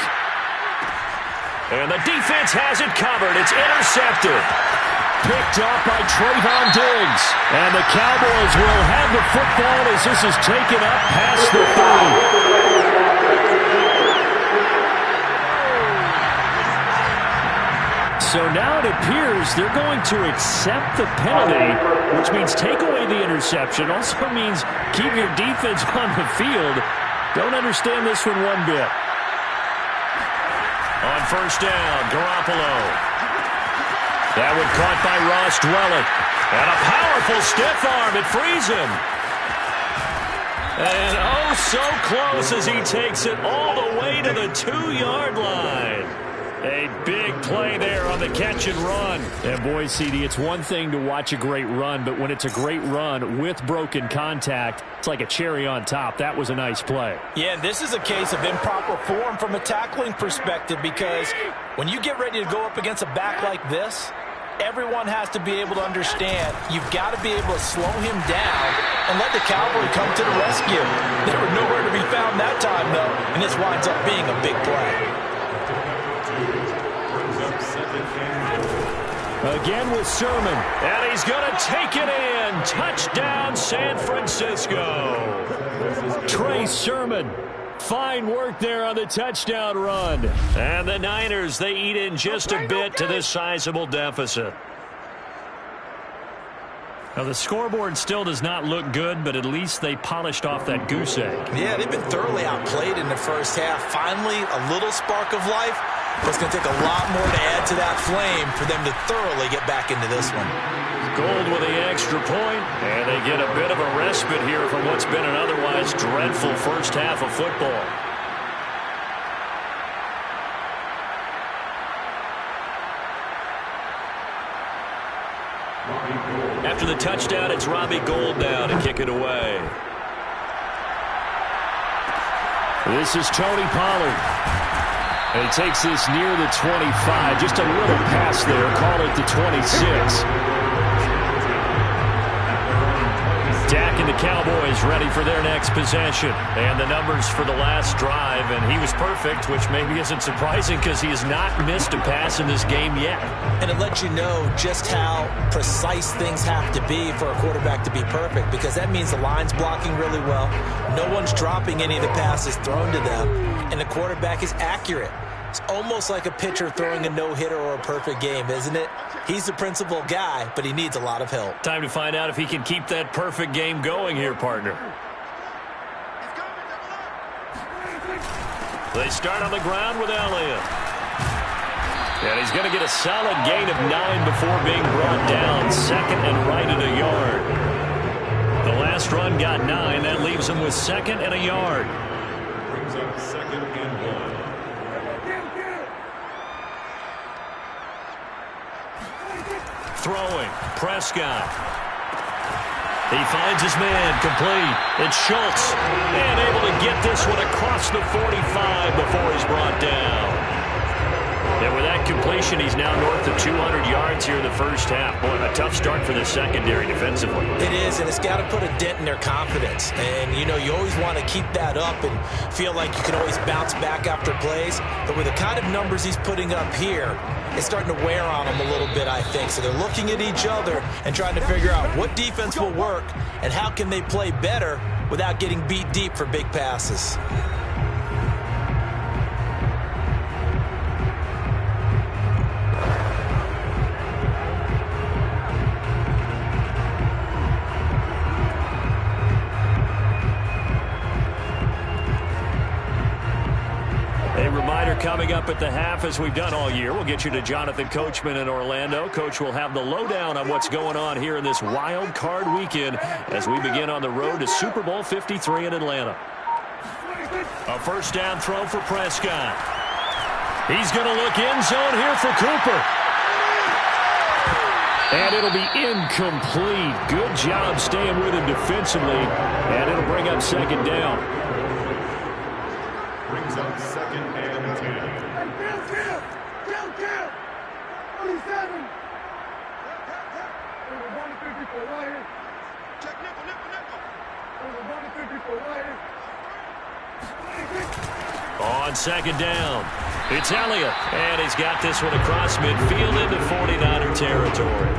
And the defense has it covered. It's intercepted. Picked up by Trayvon Diggs. And the Cowboys will have the football as this is taken up past the 30. So now it appears they're going to accept the penalty, which means take away the interception. Also means keep your defense on the field. Don't understand this one one bit. On first down, Garoppolo. That one caught by Ross Dwellett. And a powerful stiff arm. It frees him. And oh, so close as he takes it all the way to the 2-yard line. A big play there on the catch and run. And boy, CD, it's one thing to watch a great run, but when it's a great run with broken contact, it's like a cherry on top. That was a nice play. Yeah, and this is a case of improper form from a tackling perspective, because when you get ready to go up against a back like this, everyone has to be able to understand you've got to be able to slow him down and let the Cowboy come to the rescue. They were nowhere to be found that time, though, and this winds up being a big play. Again with Sermon, and he's going to take it in. Touchdown, San Francisco. Trey Sermon, fine work there on the touchdown run. And the Niners, they eat in just a bit to this sizable deficit. Now, the scoreboard still does not look good, but at least they polished off that goose egg. Yeah, they've been thoroughly outplayed in the first half. Finally, a little spark of life. But it's going to take a lot more to add to that flame for them to thoroughly get back into this one. Gold with the extra point, and they get a bit of a respite here from what's been an otherwise dreadful first half of football. After the touchdown, it's Robbie Gould now to kick it away. This is Tony Pollard. And he takes this near the 25. Just a little pass there. Call it the 26. Dak and the Cowboys ready for their next possession. And the numbers for the last drive. And he was perfect, which maybe isn't surprising because he has not missed a pass in this game yet. And it lets you know just how precise things have to be for a quarterback to be perfect, because that means the line's blocking really well. No one's dropping any of the passes thrown to them. And the quarterback is accurate. It's almost like a pitcher throwing a no-hitter or a perfect game, isn't it? He's the principal guy, but he needs a lot of help. Time to find out if he can keep that perfect game going here, partner. They start on the ground with Elliott. And he's going to get a solid gain of 9 before being brought down. Second and right at a yard. The last run got 9. That leaves him with second and a yard. Brings up second and 1. Throwing, Prescott. He finds his man, complete. It's Schultz, and able to get this one across the 45 before he's brought down. And with that completion, he's now north of 200 yards here in the first half. Boy, a tough start for the secondary defensively. It is, and it's got to put a dent in their confidence. And, you know, you always want to keep that up and feel like you can always bounce back after plays. But with the kind of numbers he's putting up here, it's starting to wear on them a little bit, I think. So they're looking at each other and trying to figure out what defense will work and how can they play better without getting beat deep for big passes. Coming up at the half, as we've done all year, we'll get you to Jonathan Coachman in Orlando. Coach will have the lowdown on what's going on here in this wild card weekend as we begin on the road to Super Bowl 53 in Atlanta. A first down throw for Prescott. He's going to look end zone here for Cooper. And it'll be incomplete. Good job staying with him defensively. And it'll bring up second down. Brings up second and 10. On second down, it's Elliott, and he's got this one across midfield into 49er territory.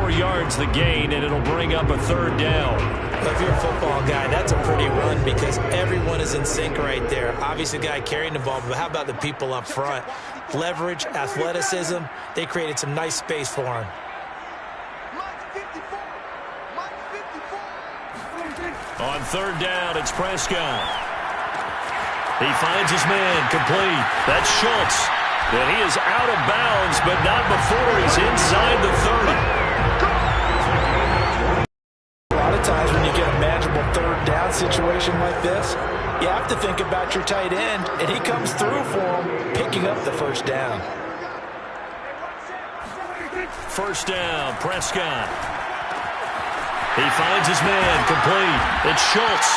4 yards the gain, and it'll bring up a third down. If you're a football guy, that's a pretty run because everyone is in sync right there. Obviously, the guy carrying the ball, but how about the people up front? Leverage, athleticism, they created some nice space for him. On third down, it's Prescott. He finds his man, complete. That's Schultz. And he is out of bounds, but not before he's inside the 30. A lot of times when you get a manageable third down situation like this, you have to think about your tight end, and he comes through for him, picking up the first down. First down, Prescott. He finds his man, complete. It's Schultz.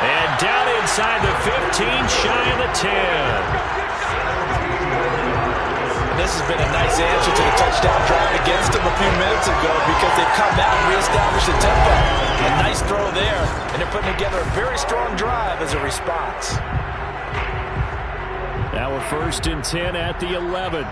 And down inside the 15, shy of the 10. This has been a nice answer to the touchdown drive against them a few minutes ago because they've come out and reestablished the tempo. A nice throw there, and they're putting together a very strong drive as a response. Now we're first and 10 at the 11.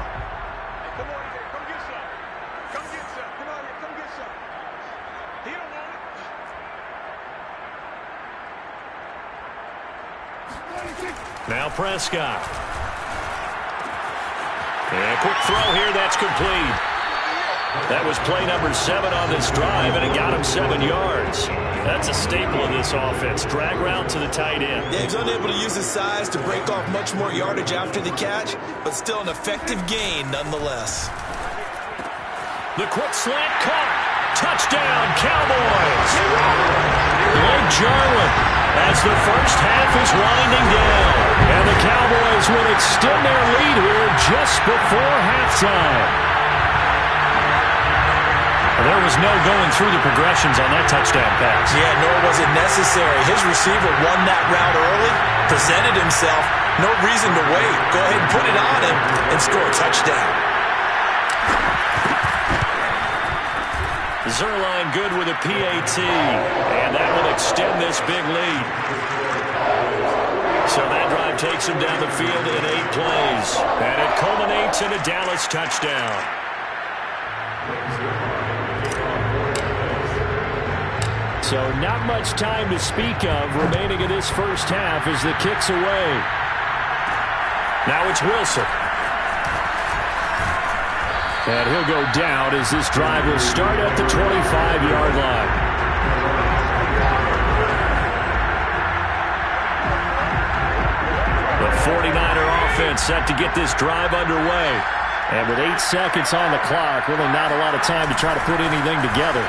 Now Prescott. And a quick throw here, that's complete. That was play number 7 on this drive, and it got him 7 yards. That's a staple of this offense. Drag route to the tight end. Yeah, he's unable to use his size to break off much more yardage after the catch, but still an effective gain nonetheless. The quick slant caught. Touchdown, Cowboys. Blake Jarwin as the first half is winding down. And the Cowboys will extend their lead here just before halftime. There was no going through the progressions on that touchdown pass. Yeah, nor was it necessary. His receiver won that route early, presented himself. No reason to wait. Go ahead and put it on him and score a touchdown. Zerline good with a PAT, and that will extend this big lead. So that drive takes him down the field in 8 plays, and it culminates in a Dallas touchdown. So not much time to speak of remaining in this first half as the kick's away. Now it's Wilson. And he'll go down as this drive will start at the 25-yard line. The 49er offense set to get this drive underway. And with 8 seconds on the clock, really not a lot of time to try to put anything together.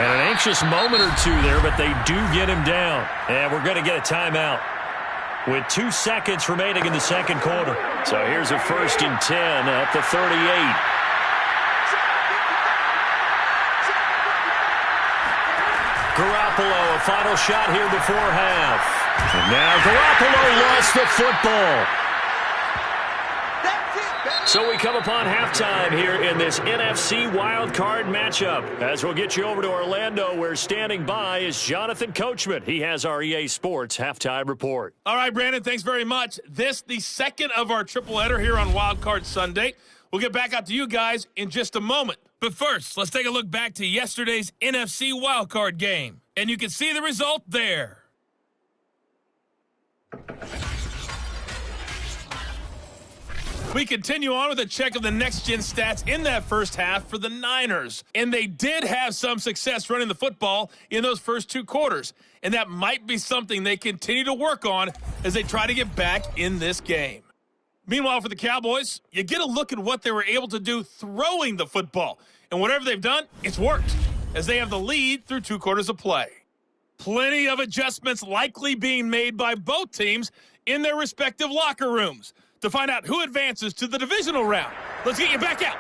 And an anxious moment or two there, but they do get him down. And we're going to get a timeout with 2 seconds remaining in the second quarter. So here's a first and 10 at the 38. Garoppolo, a final shot here before half. And now Garoppolo lost the football. So we come upon halftime here in this NFC wildcard matchup. As we'll get you over to Orlando, where standing by is Jonathan Coachman. He has our EA Sports halftime report. All right, Brandon, thanks very much. This, the second of our triple header here on Wildcard Sunday. We'll get back out to you guys in just a moment. But first, let's take a look back to yesterday's NFC wildcard game. And you can see the result there. We continue on with a check of the next-gen stats in that first half for the Niners. And they did have some success running the football in those first 2 quarters. And that might be something they continue to work on as they try to get back in this game. Meanwhile, for the Cowboys, you get a look at what they were able to do throwing the football. And whatever they've done, it's worked, as they have the lead through 2 quarters of play. Plenty of adjustments likely being made by both teams in their respective locker rooms to find out who advances to the divisional round. Let's get you back out.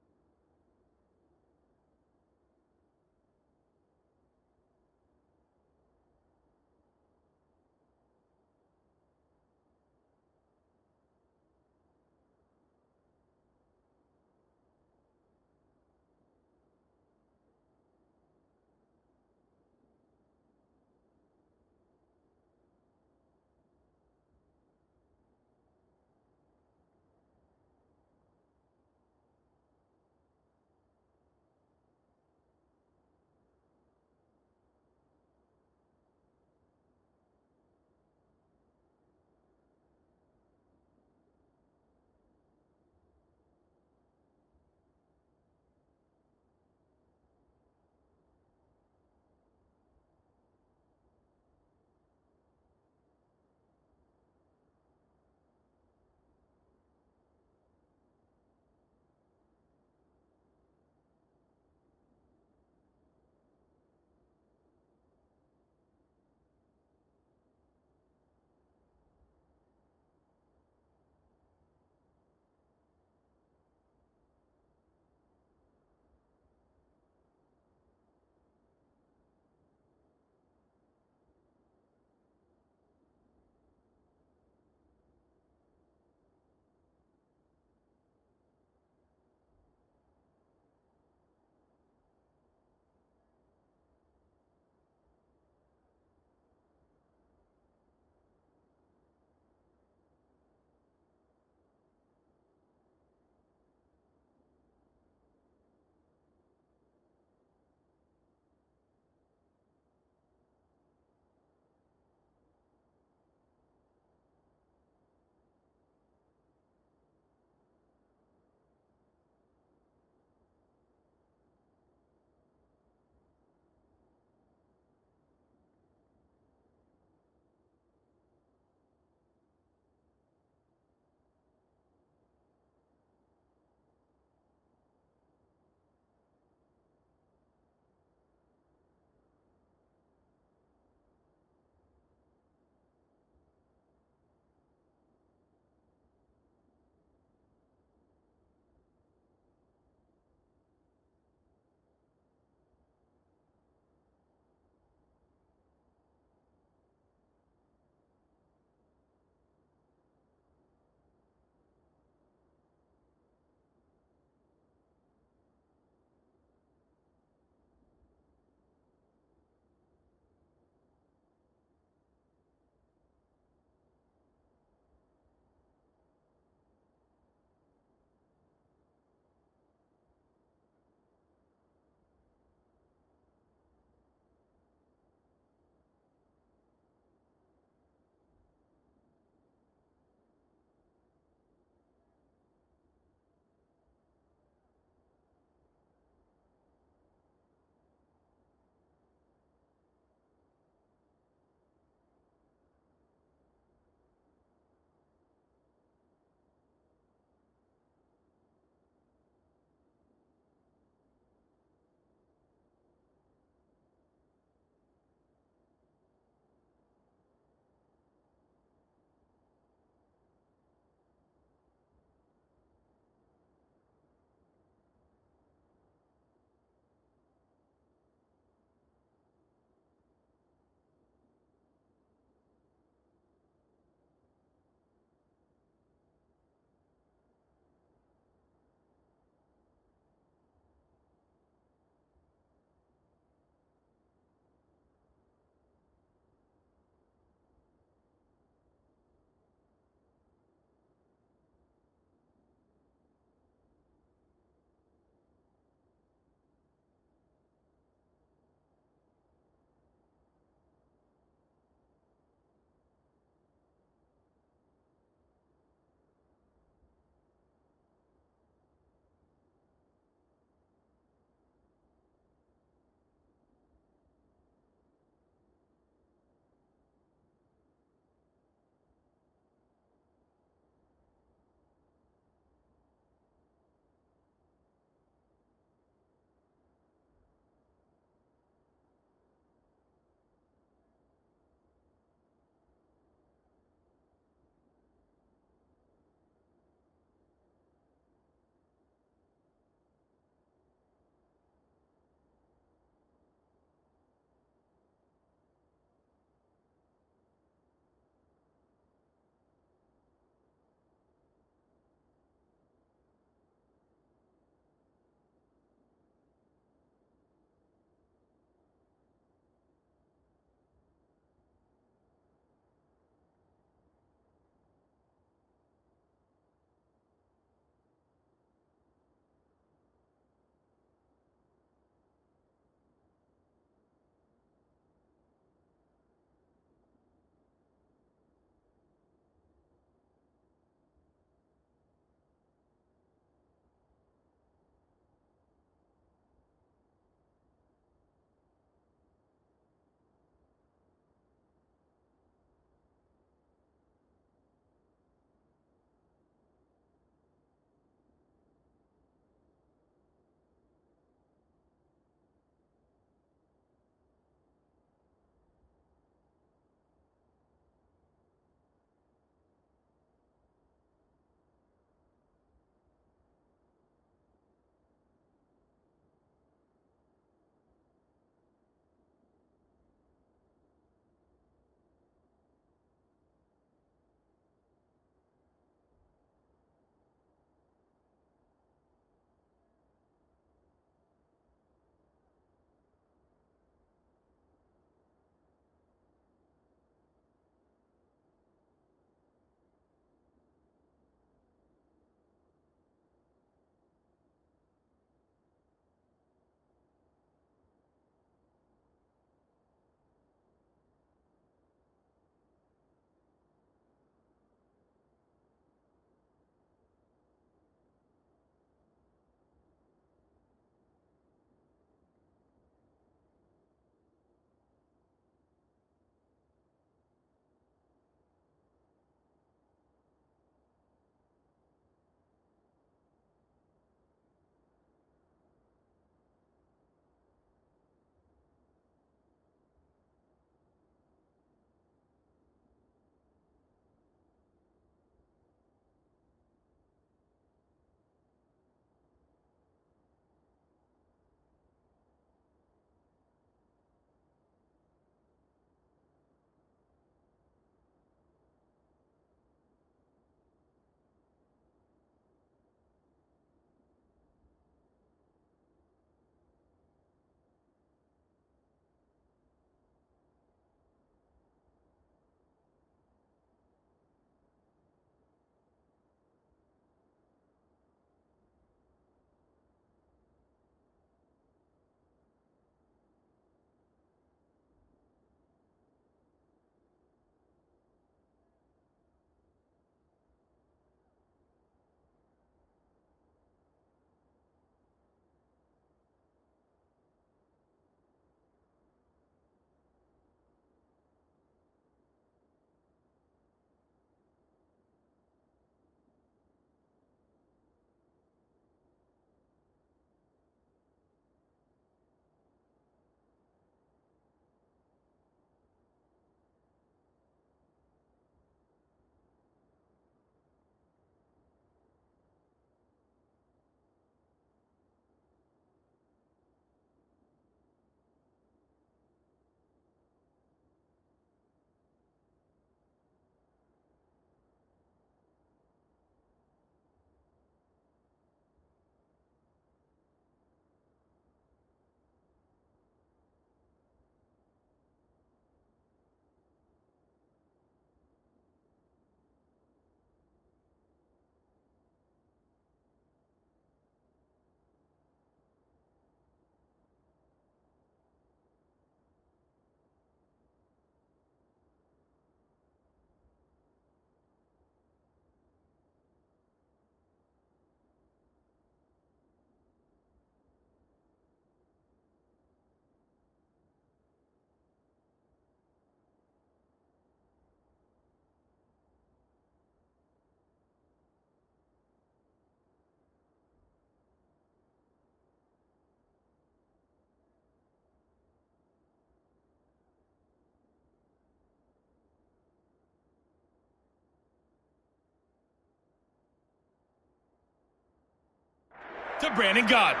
to Brandon Gott.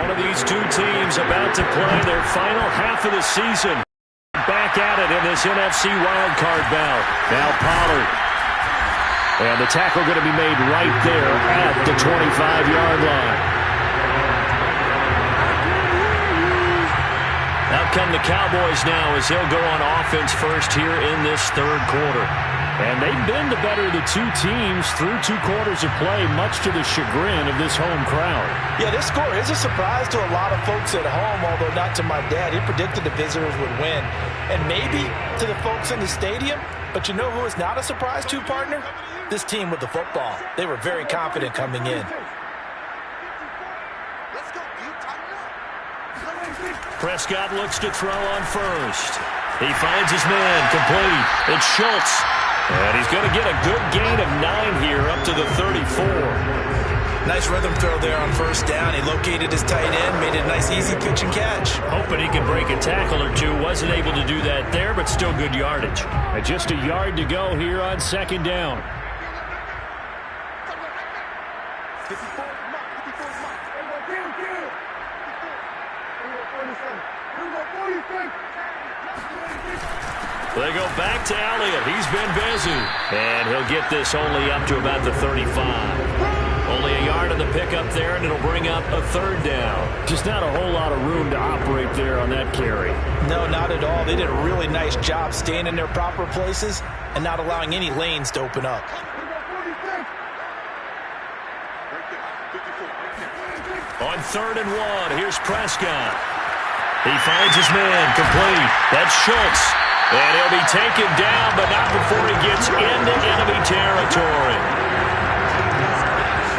One of these two teams about to play their final half of the season. Back at it in this NFC wildcard bout. Now Pollard. And the tackle going to be made right there at the 25-yard line. Out come the Cowboys now as they'll go on offense first here in this third quarter. And they've been the better of the two teams through 2 quarters of play, much to the chagrin of this home crowd. Yeah, this score is a surprise to a lot of folks at home, although not to my dad. He predicted the visitors would win. And maybe to the folks in the stadium. But you know who is not a surprise to, partner? This team with the football. They were very confident coming in. Prescott looks to throw on first. He finds his man complete. It's Schultz. And he's going to get a good gain of 9 here up to the 34. Nice rhythm throw there on first down. He located his tight end, made it a nice easy pitch and catch. Hoping he can break a tackle or two. Wasn't able to do that there, but still good yardage. And just a yard to go here on second down. They go back to Elliott. He's been busy. And he'll get this only up to about the 35. Only a yard on the pickup there, and it'll bring up a third down. Just not a whole lot of room to operate there on that carry. No, not at all. They did a really nice job staying in their proper places and not allowing any lanes to open up. On 3rd and 1, here's Prescott. He finds his man complete. That's Schultz. And he'll be taken down, but not before he gets into enemy territory.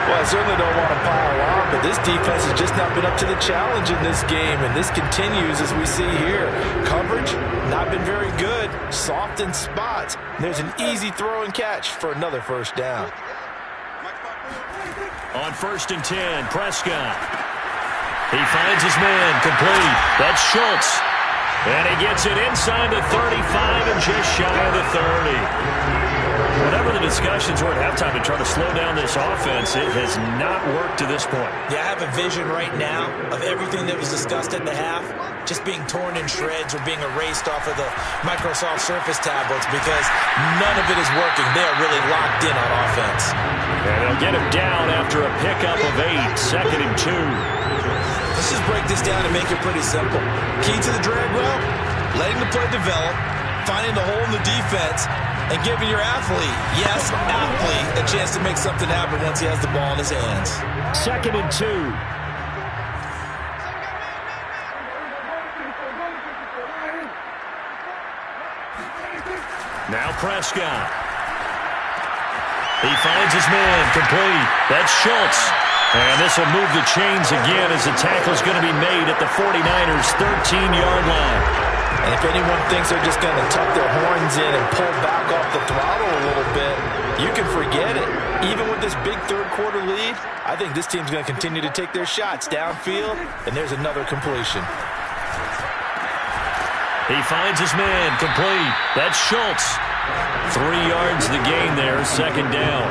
Well, I certainly don't want to pile on, but this defense has just not been up to the challenge in this game, and this continues as we see here. Coverage, not been very good. Soft in spots. There's an easy throw and catch for another first down. On 1st and 10, Prescott. He finds his man complete. That's Schultz. And he gets it inside the 35 and just shy of the 30. Whatever the discussions were at halftime to try to slow down this offense, it has not worked to this point. Yeah, I have a vision right now of everything that was discussed at the half just being torn in shreds or being erased off of the Microsoft Surface tablets because none of it is working. They are really locked in on offense. And they'll get him down after a pickup of 8, 2nd and 2. Let's just break this down and make it pretty simple. Key to the drag route, letting the play develop, finding the hole in the defense, and giving your athlete, yes, athlete, a chance to make something happen once he has the ball in his hands. 2nd and 2. Now Prescott. He finds his man complete. That's Schultz. And this will move the chains again as the tackle is going to be made at the 49ers' 13-yard line. And if anyone thinks they're just going to tuck their horns in and pull back off the throttle a little bit, you can forget it. Even with this big third-quarter lead, I think this team's going to continue to take their shots downfield, and there's another completion. He finds his man complete. That's Schultz. 3 yards the gain there, 2nd down.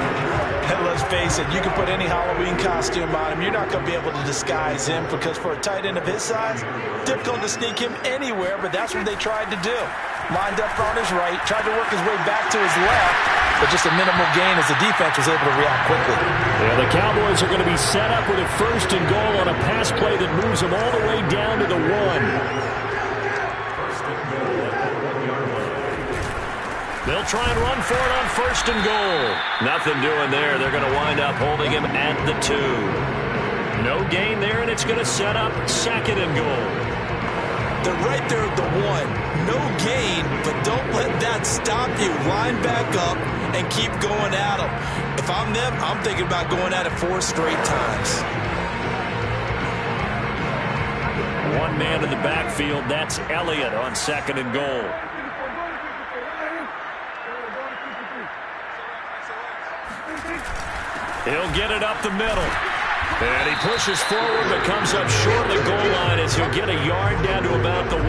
And let's face it, you can put any Halloween costume on him. You're not going to be able to disguise him because for a tight end of his size, difficult to sneak him anywhere, but that's what they tried to do. Lined up on his right, tried to work his way back to his left, but just a minimal gain as the defense was able to react quickly. Yeah, the Cowboys are going to be set up with a 1st and goal on a pass play that moves them all the way down to the 1. They'll try and run for it on 1st and goal. Nothing doing there. They're going to wind up holding him at the 2. No gain there, and it's going to set up 2nd and goal. They're right there at the 1. No gain, but don't let that stop you. Line back up and keep going at them. If I'm them, I'm thinking about going at it 4 straight times. One man in the backfield. That's Elliott on 2nd and goal. He'll get it up the middle. And he pushes forward but comes up short of the goal line as he'll get a yard down to about the 1.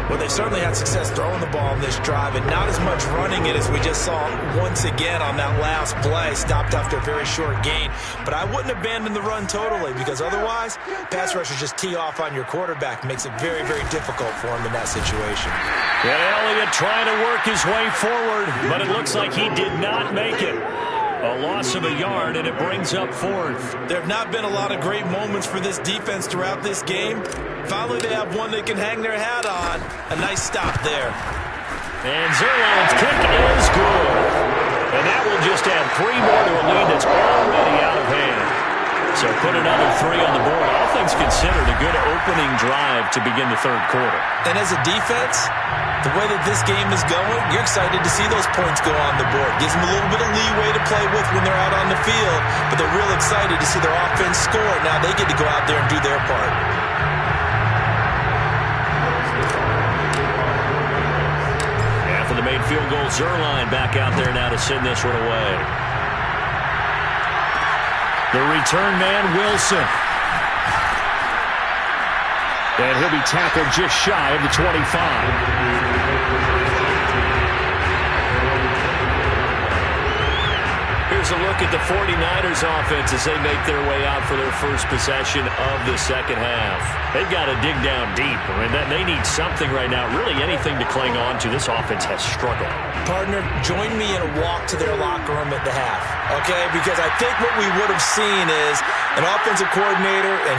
Well, they certainly had success throwing the ball on this drive and not as much running it as we just saw once again on that last play. Stopped after a very short gain. But I wouldn't abandon the run totally because otherwise, pass rushers just tee off on your quarterback. Makes it very, very difficult for him in that situation. And Elliott trying to work his way forward, but it looks like he did not make it. A loss of a yard, and it brings up fourth. There have not been a lot of great moments for this defense throughout this game. Finally, they have one they can hang their hat on. A nice stop there. And Zerline's kick is good. And that will just add 3 more to a lead that's already out of hand. So put another 3 on the board. All things considered, a good opening drive to begin the third quarter. And as a defense, the way that this game is going, you're excited to see those points go on the board. Gives them a little bit of leeway to play with when they're out on the field, but they're real excited to see their offense score. Now they get to go out there and do their part. After the made field goal, Zerline back out there now to send this one away. The return man, Wilson. And he'll be tackled just shy of the 25. Here's a look at the 49ers offense as they make their way out for their first possession of the second half. They've got to dig down deep. I mean, they need something right now, really anything to cling on to. This offense has struggled. Partner, join me in a walk to their locker room at the half, okay? Because I think what we would have seen is an offensive coordinator and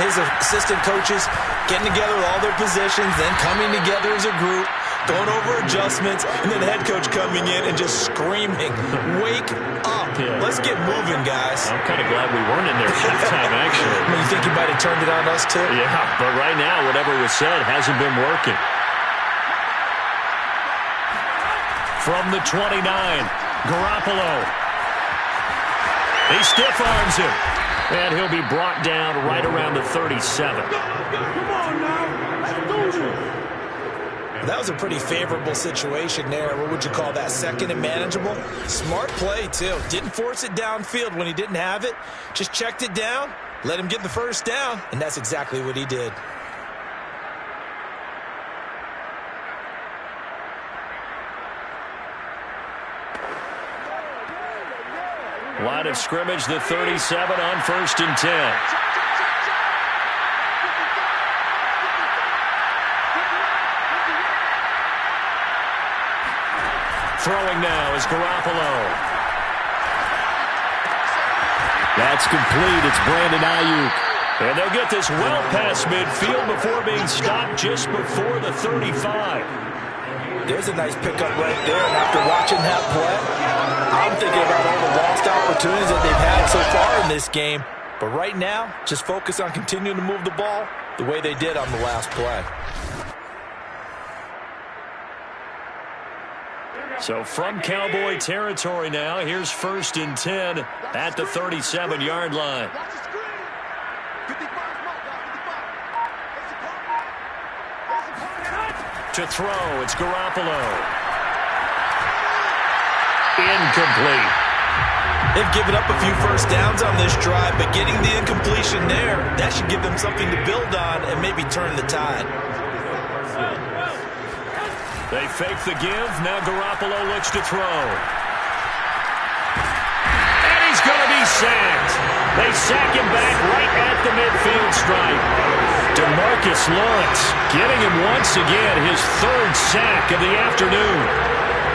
his assistant coaches getting together with all their positions, then coming together as a group, going over adjustments, and then the head coach coming in and just screaming, wake up. Yeah. Let's get moving, guys. I'm kind of glad we weren't in there at halftime, actually. I mean, you think you might have turned it on us, too? Yeah, but right now, whatever was said hasn't been working. From the 29, Garoppolo. He stiff arms him. And he'll be brought down right around the 37. That was a pretty favorable situation there. What would you call that? Second and manageable? Smart play, too. Didn't force it downfield when he didn't have it. Just checked it down, let him get the first down, and that's exactly what he did. Line of scrimmage, the 37 on 1st and 10. Throwing now is Garoppolo. That's complete. It's Brandon Ayuk. And they'll get this well past midfield before being stopped just before the 35. There's a nice pickup right there. And after watching that play, I'm thinking about all the lost opportunities that they've had so far in this game. But right now, just focus on continuing to move the ball the way they did on the last play. So from Cowboy territory now, here's 1st and 10 at the 37-yard line. To throw, it's Garoppolo. Incomplete. They've given up a few first downs on this drive, but getting the incompletion there, that should give them something to build on and maybe turn the tide. They fake the give. Now Garoppolo looks to throw. And he's going to be sacked. They sack him back right at the midfield stripe. DeMarcus Lawrence getting him once again his 3rd sack of the afternoon.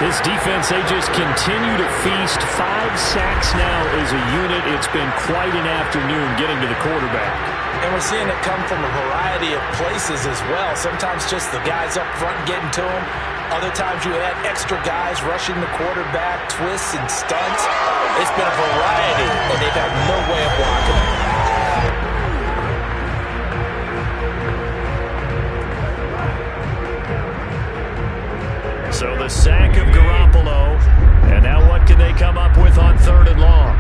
This defense, they just continue to feast. 5 sacks now as a unit. It's been quite an afternoon getting to the quarterback. And we're seeing it come from a variety of places as well. Sometimes just the guys up front getting to him. Other times you had extra guys rushing the quarterback, twists and stunts. It's been a variety, and they've had no way of blocking it. So the sack of Garoppolo. And now what can they come up with on 3rd and long?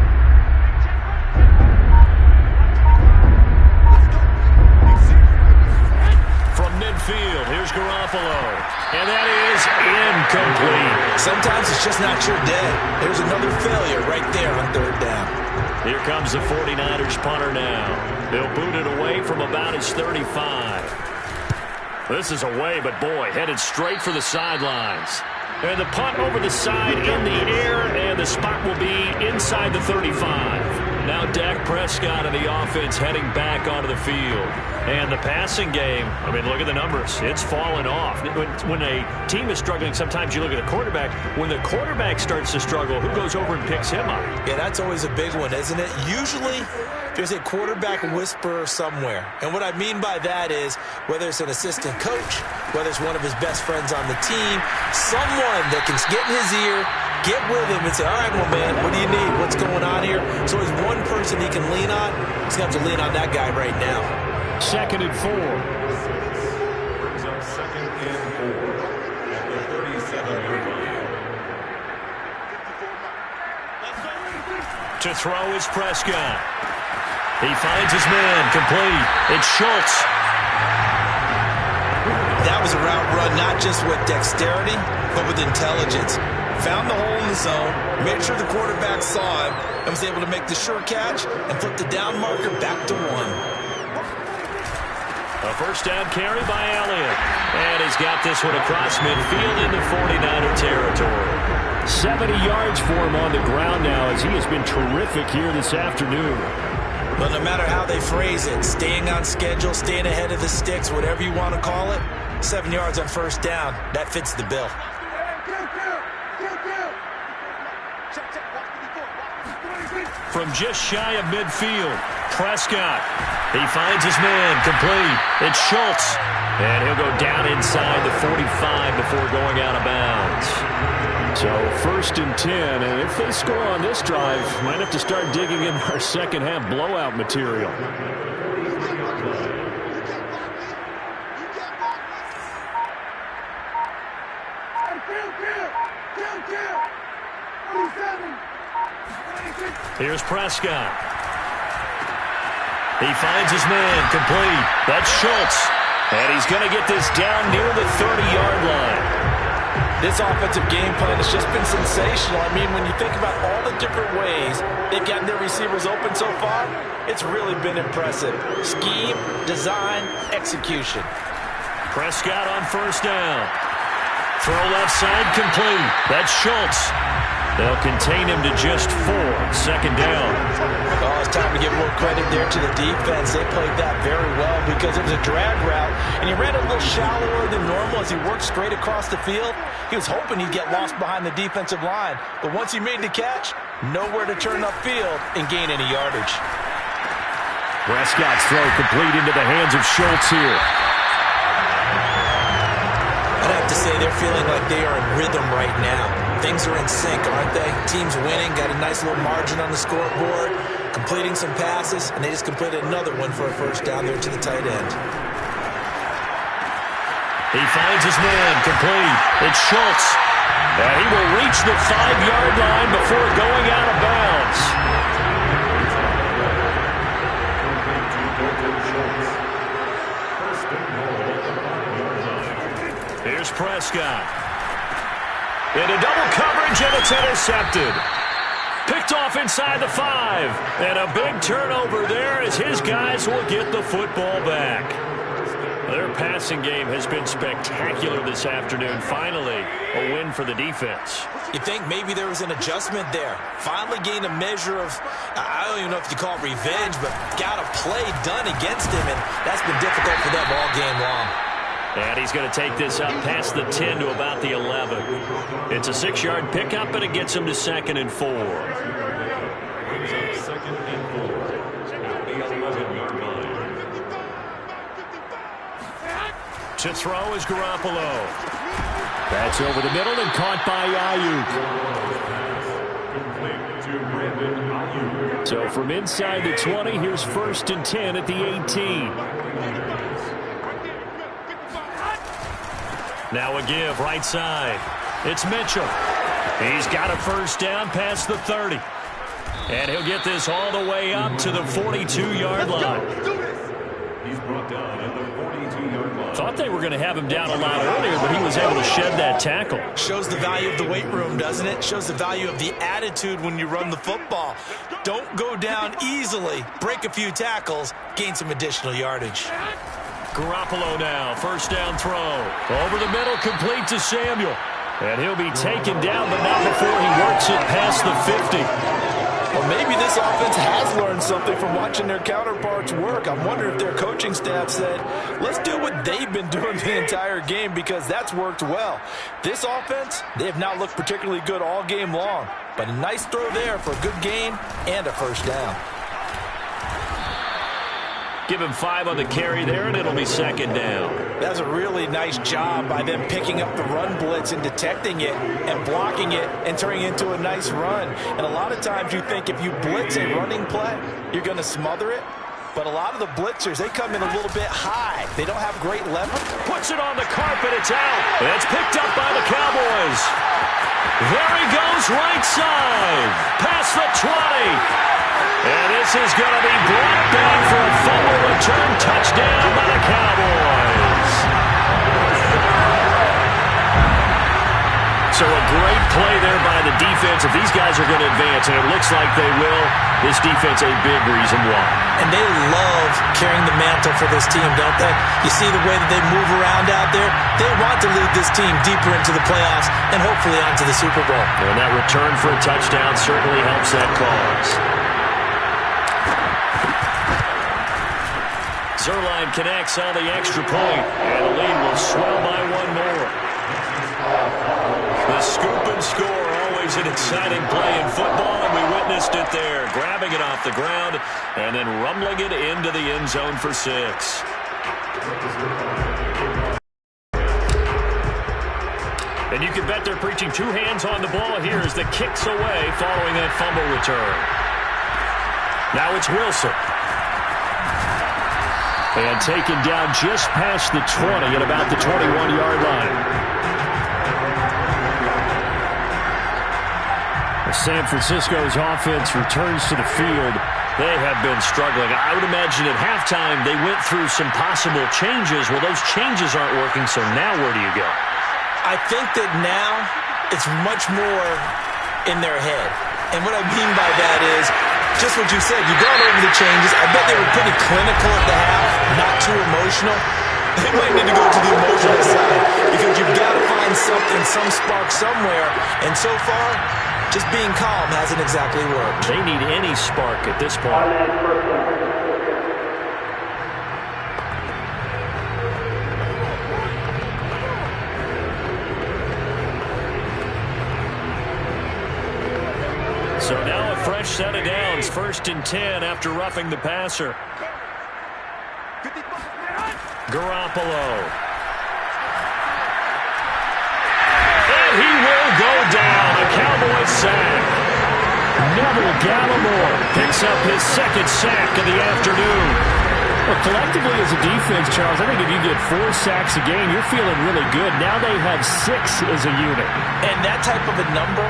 From midfield, here's Garoppolo. And that is incomplete. Sometimes it's just not your day. There's another failure right there on 3rd down. Here comes the 49ers punter now. They'll boot it away from about his 35. This is away, but boy, headed straight for the sidelines. And the punt over the side in the air, and the spot will be inside the 35. Now Dak Prescott and the offense heading back onto the field. And the passing game, I mean, look at the numbers. It's fallen off. When a team is struggling, sometimes you look at the quarterback. When the quarterback starts to struggle, who goes over and picks him up? Yeah, that's always a big one, isn't it? Usually, there's a quarterback whisperer somewhere. And what I mean by that is, whether it's an assistant coach, whether it's one of his best friends on the team, someone that can get in his ear, get with him and say, all right, well, man, what do you need? What's going on here? So there's one person he can lean on. He's going to have to lean on that guy right now. 2nd and 4. Brings up 2nd and 4 at the 37-yard line. To throw is Prescott. He finds his man, complete. It's Schultz. That was a route run, not just with dexterity, but with intelligence. Found the hole in the zone, made sure the quarterback saw him, and was able to make the sure catch and flip the down marker back to 1. A first down carry by Elliott. And he's got this one across midfield into 49er territory. 70 yards for him on the ground now, as he has been terrific here this afternoon. But no matter how they phrase it, staying on schedule, staying ahead of the sticks, whatever you want to call it, 7 yards on first down, that fits the bill. From just shy of midfield, Prescott. He finds his man, complete. It's Schultz. And he'll go down inside the 45 before going out of bounds. So 1st and 10, and if they score on this drive, might have to start digging in our second half blowout material. Here's Prescott. He finds his man, complete. That's Schultz. And he's going to get this down near the 30-yard line. This offensive game plan has just been sensational. I mean, when you think about all the different ways they've gotten their receivers open so far, it's really been impressive. Scheme, design, execution. Prescott on first down. Throw left side, complete. That's Schultz. They'll contain him to just 4. 2nd down. Oh, it's time to give more credit there to the defense. They played that very well because it was a drag route, and he ran a little shallower than normal as he worked straight across the field. He was hoping he'd get lost behind the defensive line, but once he made the catch, nowhere to turn upfield and gain any yardage. Prescott's throw complete into the hands of Schultz here. I'd have to say they're feeling like they are in rhythm right now. Things are in sync, aren't they? Team's winning, got a nice little margin on the scoreboard, completing some passes, and they just completed another one for a first down there to the tight end. He finds his man, complete. It's Schultz. And he will reach the 5-yard line before going out of bounds. Here's Prescott. Into double coverage, and it's intercepted. Picked off inside the 5. And a big turnover there as his guys will get the football back. Their passing game has been spectacular this afternoon. Finally, a win for the defense. You think maybe there was an adjustment there. Finally gained a measure of, I don't even know if you call it revenge, but got a play done against him, and that's been difficult for them all game long. And he's going to take this up past the 10 to about the 11. It's a 6-yard pickup, and it gets him to 2nd and 4. Brings up 2nd and 4 at the 11-yard line. To throw is Garoppolo. That's over the middle and caught by Complete to Brandon Ayuk. So from inside the 20, here's 1st and 10 at the 18. Now a give right side. It's Mitchell. He's got a first down past the 30. And he'll get this all the way up to the 42-yard line. He's brought down at the 42-yard line. Thought they were going to have him down a lot earlier, but he was able to shed that tackle. Shows the value of the weight room, doesn't it? Shows the value of the attitude when you run the football. Don't go down easily. Break a few tackles. Gain some additional yardage. Garoppolo now, first down throw. Over the middle, complete to Samuel. And he'll be taken down, but not before he works it past the 50. Well, maybe this offense has learned something from watching their counterparts work. I wonder if their coaching staff said, let's do what they've been doing the entire game, because that's worked well. This offense, they have not looked particularly good all game long, but a nice throw there for a good gain and a first down. Give him 5 on the carry there, and it'll be second down. That's a really nice job by them picking up the run blitz and detecting it and blocking it and turning it into a nice run. And a lot of times you think if you blitz a running play, you're going to smother it. But a lot of the blitzers, they come in a little bit high. They don't have great leverage. Puts it on the carpet. It's out. It's picked up by the Cowboys. There he goes, right side. Past the 20. And this is going to be brought back for a fumble return touchdown by the Cowboys. So a great play there by the defense. If these guys are going to advance, and it looks like they will, this defense a big reason why. And they love carrying the mantle for this team, don't they? You see the way that they move around out there? They want to lead this team deeper into the playoffs and hopefully onto the Super Bowl. And that return for a touchdown certainly helps that cause. Zerline connects on the extra point, and the lead will swell by one more. The scoop and score, always an exciting play in football, and we witnessed it there, grabbing it off the ground and then rumbling it into the end zone for 6. And you can bet they're preaching 2 hands on the ball here as the kick's away following that fumble return. Now it's Wilson. And taken down just past the 20 at about the 21-yard line. San Francisco's offense returns to the field. They have been struggling. I would imagine at halftime they went through some possible changes. Well, those changes aren't working, so now where do you go? I think that now it's much more in their head. And what I mean by that is just what you said. You've gone over the changes. I bet they were pretty clinical at the half, not too emotional. They might need to go to the emotional side because you've got to find something, some spark somewhere. And so far, just being calm hasn't exactly worked. They need any spark at this point. So now a fresh set of downs, 1st and 10 after roughing the passer. Garoppolo. And he will go down. A Cowboys sack. Neville Gallimore picks up his 2nd sack of the afternoon. Well, collectively as a defense, Charles, I think if you get 4 sacks a game, you're feeling really good. Now they have 6 as a unit. And that type of a number,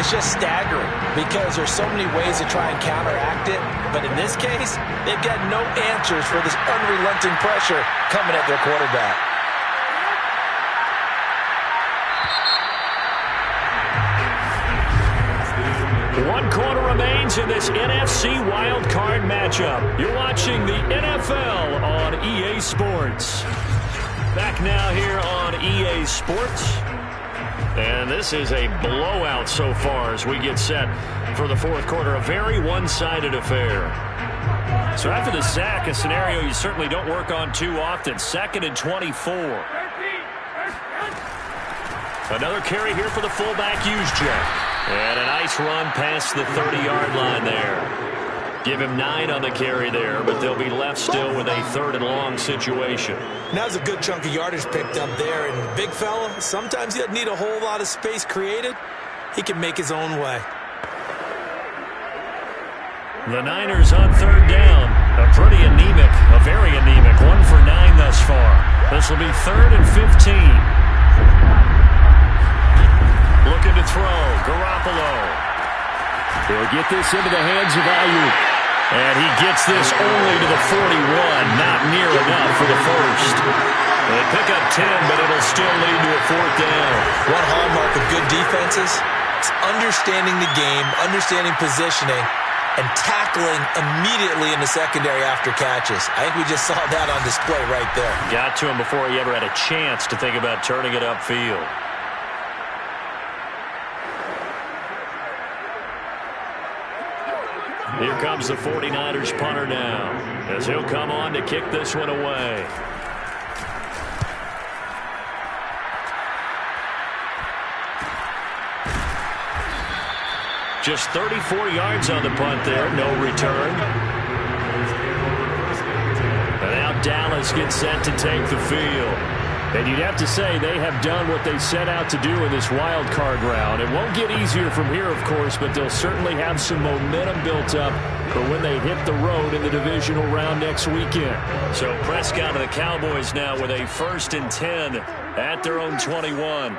it's just staggering because there's so many ways to try and counteract it. But in this case, they've got no answers for this unrelenting pressure coming at their quarterback. One quarter remains in this NFC wildcard matchup. You're watching the NFL on EA Sports. Back now here on EA Sports. And this is a blowout so far as we get set for the 4th quarter. A very one-sided affair. So after the sack, a scenario you certainly don't work on too often. 2nd and 24. Another carry here for the fullback, Juszczyk. And a nice run past the 30-yard line there. Give him 9 on the carry there, but they'll be left still with a 3rd and long situation. Now's a good chunk of yardage picked up there. And big fella, sometimes he doesn't need a whole lot of space created. He can make his own way. The Niners on 3rd down. A pretty anemic, a very anemic 1 for 9 thus far. This will be 3rd and 15. Looking to throw. Garoppolo. He'll get this into the hands of Ayuk. And he gets this only to the 41. Not near enough for the first. They pick up 10, but it'll still lead to a 4th down. One hallmark of good defenses is understanding the game, understanding positioning, and tackling immediately in the secondary after catches. I think we just saw that on display right there. Got to him before he ever had a chance to think about turning it upfield. Here comes the 49ers punter now, as he'll come on to kick this one away. Just 34 yards on the punt there, no return. And now Dallas gets set to take the field. And you'd have to say they have done what they set out to do in this wild card round. It won't get easier from here, of course, but they'll certainly have some momentum built up for when they hit the road in the divisional round next weekend. So Prescott and the Cowboys now with a 1st and 10 at their own 21.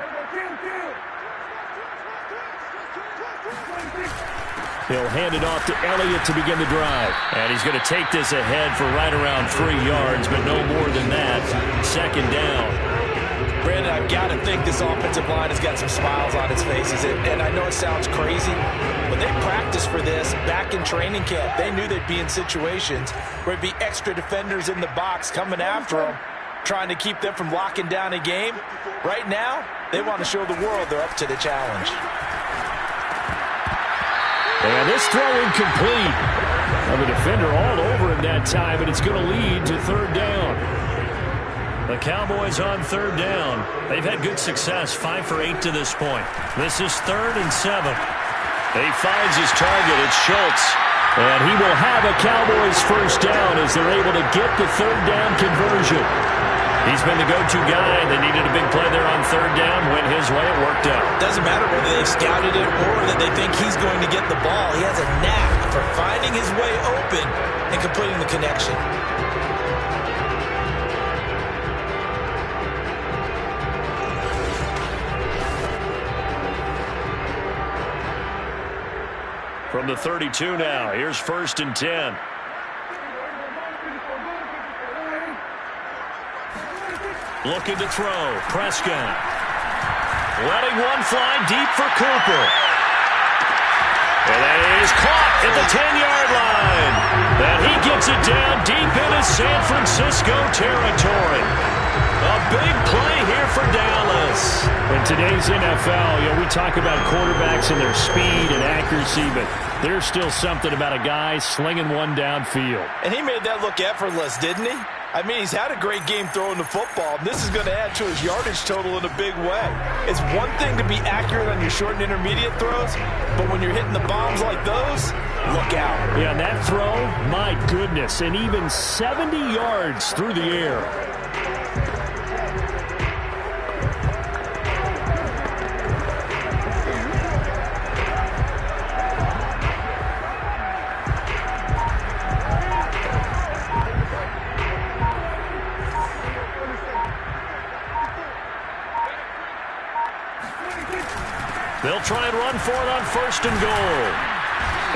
He'll hand it off to Elliott to begin the drive. And he's going to take this ahead for right around 3 yards, but no more than that. 2nd down. Brandon, I've got to think this offensive line has got some smiles on its faces. And I know it sounds crazy, but they practiced for this back in training camp. They knew they'd be in situations where there'd be extra defenders in the box coming after them, trying to keep them from locking down a game. Right now, they want to show the world they're up to the challenge. And this throw incomplete. Well, the defender all over him that time, and it's going to lead to 3rd down. The Cowboys on 3rd down. They've had good success, 5 for 8 to this point. This is 3rd and 7. He finds his target. It's Schultz. And he will have a Cowboys 1st down as they're able to get the 3rd down conversion. He's been the go-to guy. They needed a big play there on 3rd down. Went his way. It worked out. Doesn't matter whether they've scouted it or that they think he's going to get the ball. He has a knack for finding his way open and completing the connection. From the 32 now, here's 1st and 10. Looking to throw. Prescott. Letting one fly deep for Cooper. And that is caught at the 10-yard line. And he gets it down deep into San Francisco territory. A big play here for Dallas. In today's NFL, we talk about quarterbacks and their speed and accuracy, but there's still something about a guy slinging one downfield. And he made that look effortless, didn't he? I mean, he's had a great game throwing the football. This is going to add to his yardage total in a big way. It's one thing to be accurate on your short and intermediate throws, but when you're hitting the bombs like those, look out. Yeah, and that throw, my goodness, and even 70 yards through the air. They'll try and run for it on 1st and goal.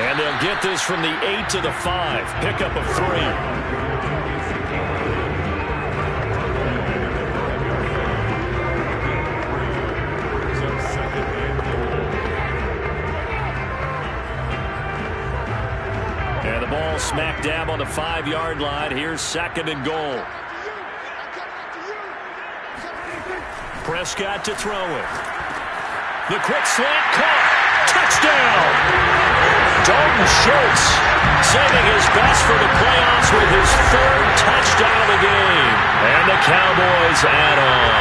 And they'll get this from the 8 to the 5. Pickup of 3. And the ball smack dab on the 5-yard line. Here's 2nd and goal. Prescott to throw it. The quick slant caught. Touchdown! Dalton Schultz saving his best for the playoffs with his 3rd touchdown of the game. And the Cowboys add on.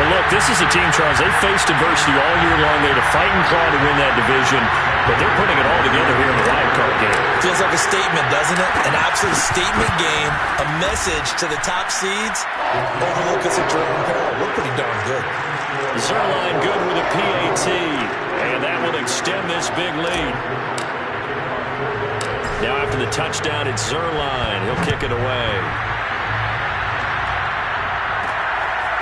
Well, look, this is a team, Charles, they faced adversity all year long. They had to fight and claw to win that division, but they're putting it all together here in the wild card game. Feels like a statement, doesn't it? An absolute statement game, a message to the top seeds. Overlook us at Jordan Peril. We're pretty darn good. Zerline good with a PAT, and that will extend this big lead. Now after the touchdown, it's Zerline. He'll kick it away.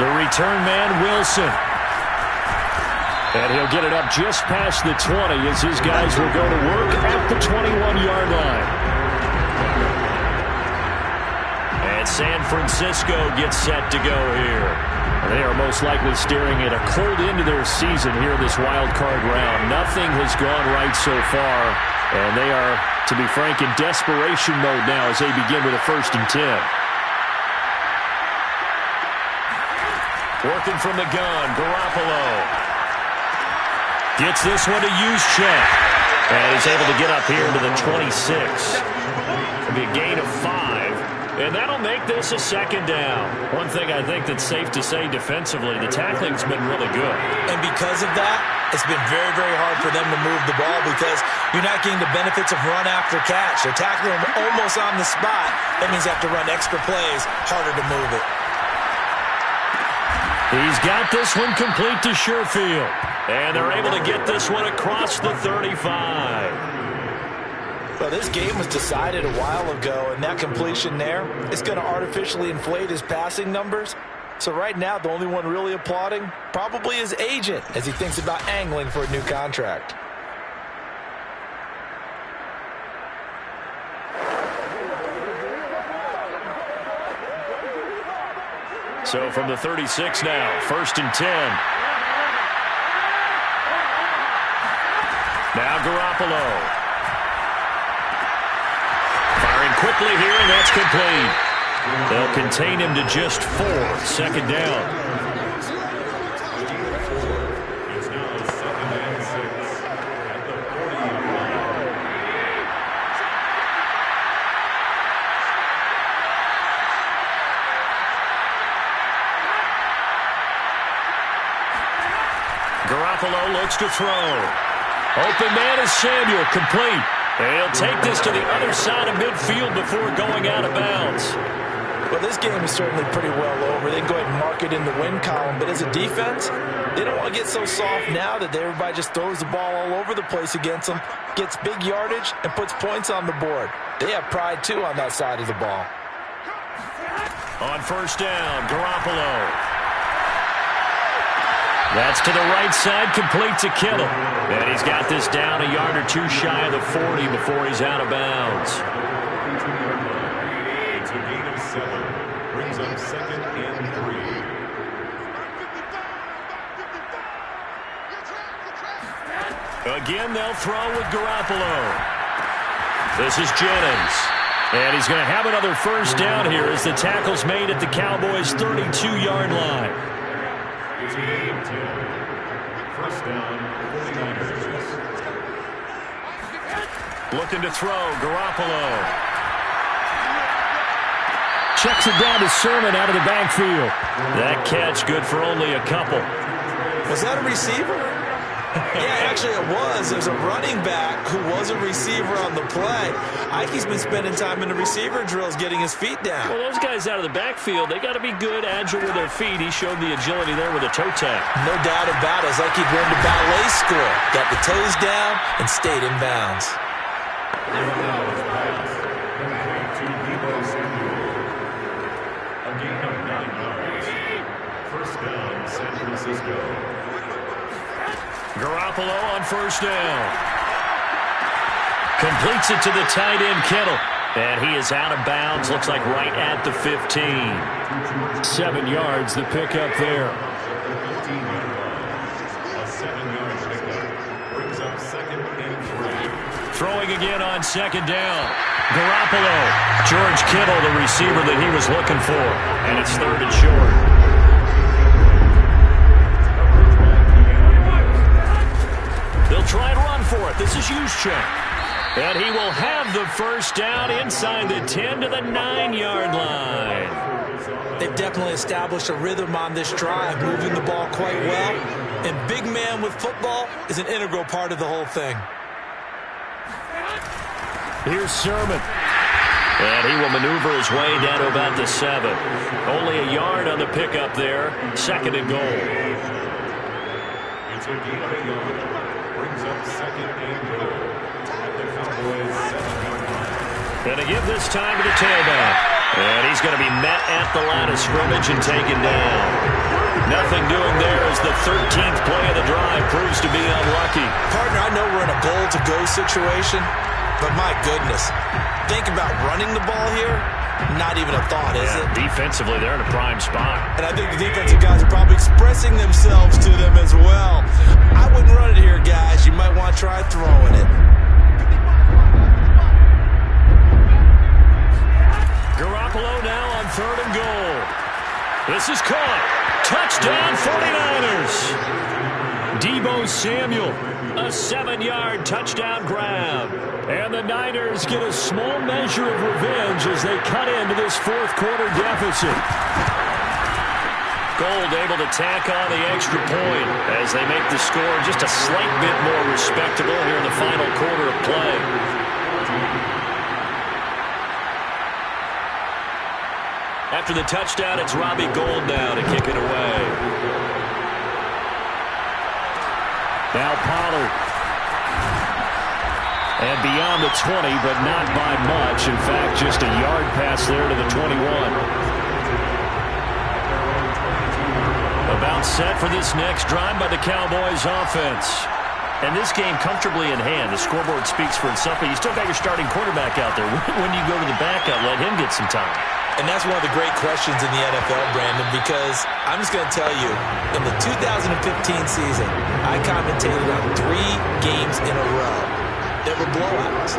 The return man, Wilson. And he'll get it up just past the 20 as his guys will go to work at the 21-yard line. And San Francisco gets set to go here. They are most likely staring at a cold end to their season here in this wild card round. Nothing has gone right so far, and they are, to be frank, in desperation mode now as they begin with a 1st and 10. Working from the gun, Garoppolo. Gets this one to Juszczyk. And he's able to get up here to the 26. It'll be a gain of 5. And that'll make this a 2nd down. One thing I think that's safe to say defensively, the tackling's been really good. And because of that, it's been very, very hard for them to move the ball because you're not getting the benefits of run after catch. They're tackling them almost on the spot. That means you have to run extra plays, harder to move it. He's got this one complete to Sherfield. And they're able to get this one across the 35. Well, this game was decided a while ago, and that completion there is going to artificially inflate his passing numbers. So right now, the only one really applauding probably his agent as he thinks about angling for a new contract. So from the 36 now, 1st and 10. Now Garoppolo. Firing quickly here, and that's complete. They'll contain him to just 4. 2nd down. It's now 2nd and 6 at the 40-yard line. Garoppolo looks to throw. Open man is Samuel, complete. And he'll take this to the other side of midfield before going out of bounds. Well, this game is certainly pretty well over. They can go ahead and mark it in the win column. But as a defense, they don't want to get so soft now that everybody just throws the ball all over the place against them, gets big yardage, and puts points on the board. They have pride, too, on that side of the ball. On 1st down, Garoppolo. That's to the right side, complete to Kittle. And he's got this down a yard or 2 shy of the 40 before he's out of bounds. It's a gain of 7. Brings up 2nd and 3. Again, they'll throw with Garoppolo. This is Jennings. And he's going to have another 1st down here as the tackle's made at the Cowboys' 32-yard line. It's a gain of 10. 1st down, 49ers. Looking to throw, Garoppolo. Checks it down to Sermon out of the backfield. That catch good for only a couple. Was that a receiver? Yeah, actually it was. There's a running back who was a receiver on the play. Ike's been spending time in the receiver drills getting his feet down. Well, those guys out of the backfield, they got to be good, agile with their feet. He showed the agility there with a toe tap. No doubt about it. It's like he'd learned a ballet school. Got the toes down and stayed in bounds. A gain of 9 yards. 1st down, San Francisco. Garoppolo on 1st down. Completes it to the tight end, Kittle. And he is out of bounds. Looks like right at the 15. 7 yards, the pickup there. A 7-yard pickup. Brings up 2nd and 3. Throwing again on 2nd down. Garoppolo. George Kittle, the receiver that he was looking for. And it's 3rd and short. They'll try and run for it. This is Juszczyk. And he will have the 1st down inside the 10 to the 9-yard line. They've definitely established a rhythm on this drive, moving the ball quite well. And big man with football is an integral part of the whole thing. Here's Sermon. And he will maneuver his way down to about the 7. Only a yard on the pickup there. 2nd and goal. It's a gain of a yard. Brings up 2nd and goal at the Cowboys' 7-yard line. Going to give this time to the tailback. And he's going to be met at the line of scrimmage and taken down. Nothing doing there as the 13th play of the drive proves to be unlucky. Partner, I know we're in a goal-to-go situation, but my goodness, think about running the ball here. not even a thought, is it? Defensively, they're in a prime spot. And I think the defensive guys are probably expressing themselves to them as well. I wouldn't run it here, guys. You might want to try throwing it. Garoppolo now on 3rd and goal. This is caught. Touchdown 49ers. Deebo Samuel, a 7-yard touchdown grab. And the Niners get a small measure of revenge as they cut into this 4th quarter deficit. Gold able to tack on the extra point as they make the score just a slight bit more respectable here in the final quarter of play. After the touchdown, it's Robbie Gould now to kick it away. Now Pollard. And beyond the 20, but not by much. In fact, just a yard pass there to the 21. About set for this next drive by the Cowboys offense. And this game comfortably in hand. The scoreboard speaks for itself, but you still got your starting quarterback out there. When you go to the backup, let him get some time. And that's one of the great questions in the NFL, Brandon, because I'm just going to tell you, in the 2015 season, I commentated on 3 games in a row. There were blowouts.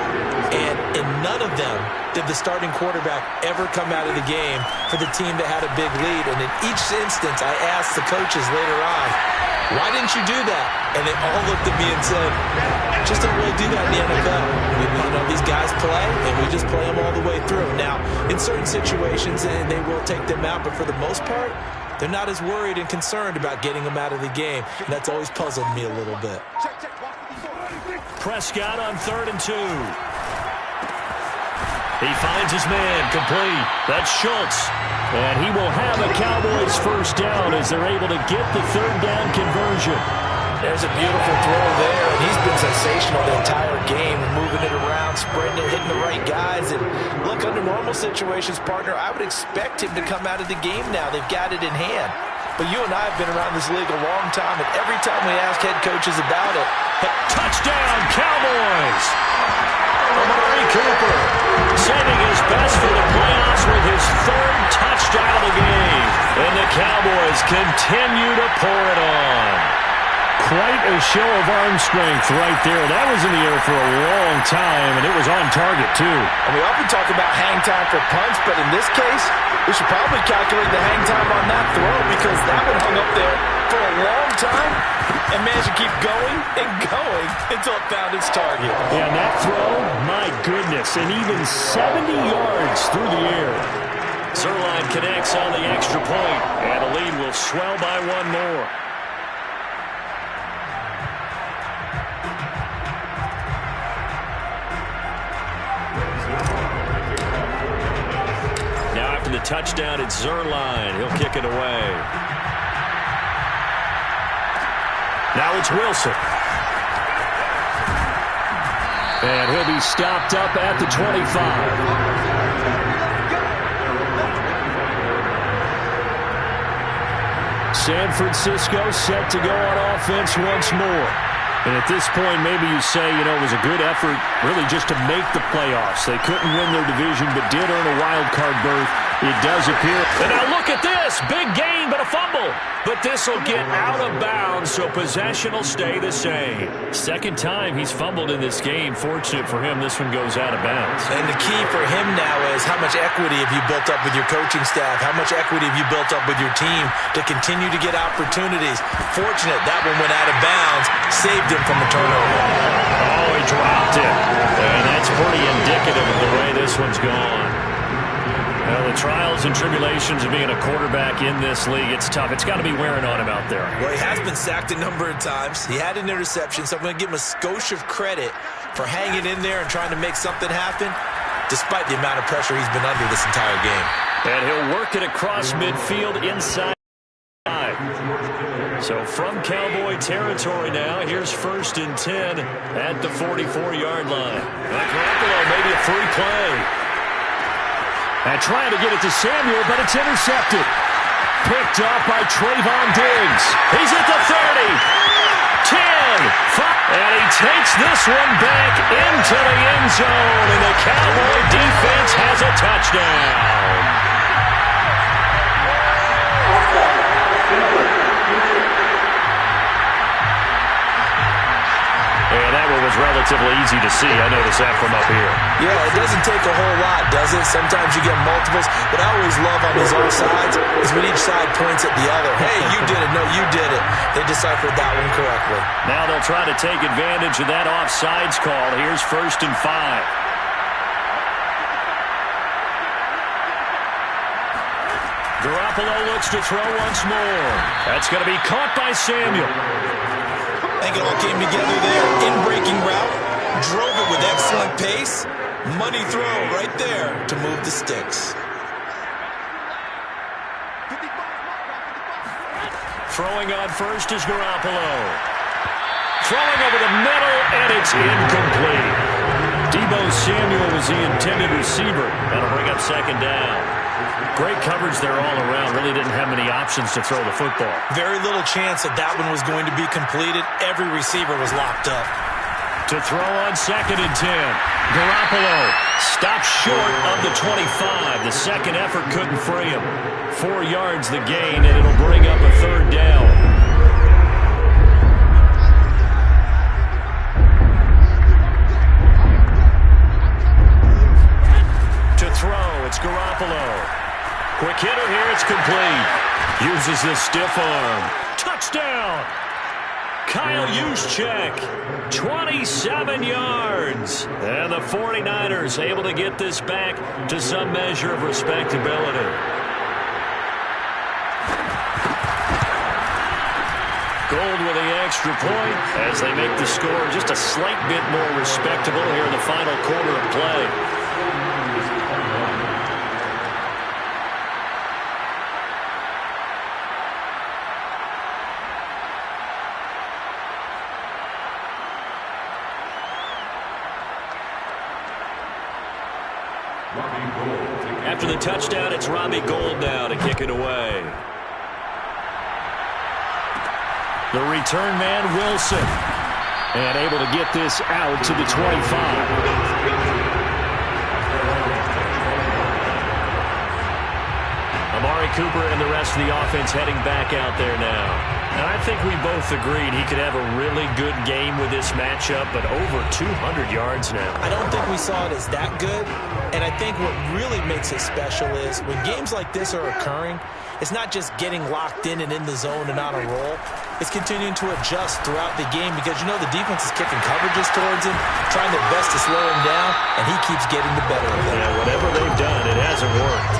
And in none of them did the starting quarterback ever come out of the game for the team that had a big lead. And in each instance, I asked the coaches later on, why didn't you do that? And they all looked at me and said, just don't really do that in the NFL. These guys play, and we just play them all the way through. Now, in certain situations, and they will take them out, but for the most part, they're not as worried and concerned about getting them out of the game. And that's always puzzled me a little bit. Prescott on 3rd and 2. He finds his man complete. That's Schultz. And he will have a Cowboys first down as they're able to get the 3rd down conversion. There's a beautiful throw there, and he's been sensational the entire game, moving it around, spreading it, hitting the right guys. And look, under normal situations, partner, I would expect him to come out of the game now. They've got it in hand. But you and I have been around this league a long time, and every time we ask head coaches about it, touchdown, Cowboys! Amari Cooper saving his best for the playoffs with his 3rd touchdown of the game. And the Cowboys continue to pour it on. Quite a show of arm strength right there. That was in the air for a long time, and it was on target, too. And we often talk about hang time for punts, but in this case, we should probably calculate the hang time on that throw because that one hung up there for a long time and managed to keep going and going until it found its target. Yeah, and that throw, my goodness, and even 70 yards through the air. Zerline connects on the extra point, and the lead will swell by 1 more. The touchdown, it's Zerline. He'll kick it away. Now it's Wilson. And he'll be stopped up at the 25. San Francisco set to go on offense once more. And at this point, maybe you say, it was a good effort really just to make the playoffs. They couldn't win their division, but did earn a wild card berth. It does appear. And now look at this. Big gain, but a fumble. But this will get out of bounds, so possession will stay the same. 2nd time he's fumbled in this game. Fortunate for him, this one goes out of bounds. And the key for him now is how much equity have you built up with your coaching staff? How much equity have you built up with your team to continue to get opportunities? Fortunate that one went out of bounds, saved him from a turnover. Oh, he dropped it. And that's pretty indicative of the way this one's gone. Well, the trials and tribulations of being a quarterback in this league, it's tough. It's got to be wearing on him out there. Well, he has been sacked a number of times. He had an interception, so I'm going to give him a skosh of credit for hanging in there and trying to make something happen, despite the amount of pressure he's been under this entire game. And he'll work it across midfield inside. So from Cowboy territory now, here's 1st and 10 at the 44-yard line. Garoppolo, maybe a free play. And trying to get it to Samuel, but it's intercepted. Picked up by Trayvon Diggs. He's at the 30. 10. 5. And he takes this one back into the end zone, and the Cowboy defense has a touchdown. And that one was relatively easy to see. I noticed that from up here. Yeah, it doesn't take a whole lot, does it? Sometimes you get multiples. What I always love on these offsides is when each side points at the other. Hey, you did it. No, you did it. They deciphered that one correctly. Now they'll try to take advantage of that offsides call. Here's 1st and 5. Garoppolo looks to throw once more. That's going to be caught by Samuel. I think it all came together there. In-breaking route. Drove it with excellent pace. Money throw right there to move the sticks. Throwing on first is Garoppolo. Throwing over the middle, and it's incomplete. Deebo Samuel was the intended receiver. That'll bring up 2nd down. Great coverage there all around. Really didn't have many options to throw the football. Very little chance that that one was going to be completed. Every receiver was locked up. To throw on 2nd and 10. Garoppolo stops short of the 25. The second effort couldn't free him. 4 yards the gain, and it'll bring up a 3rd down. To throw, it's Garoppolo. Quick hitter here, it's complete. Uses the stiff arm. Touchdown! Kyle Juszczyk, 27 yards. And the 49ers able to get this back to some measure of respectability. Gold with the extra point as they make the score just a slight bit more respectable here in the final quarter of play. After the touchdown, it's Robbie Gould now to kick it away. The return man, Wilson. And able to get this out to the 25. Amari Cooper and the rest of the offense heading back out there now. And I think we both agreed he could have a really good game with this matchup, but over 200 yards now. I don't think we saw it as that good. And I think what really makes it special is when games like this are occurring, it's not just getting locked in and in the zone and on a roll. It's continuing to adjust throughout the game because, you know, the defense is kicking coverages towards him, trying their best to slow him down, and he keeps getting the better of them. Yeah, whatever they've done, it hasn't worked.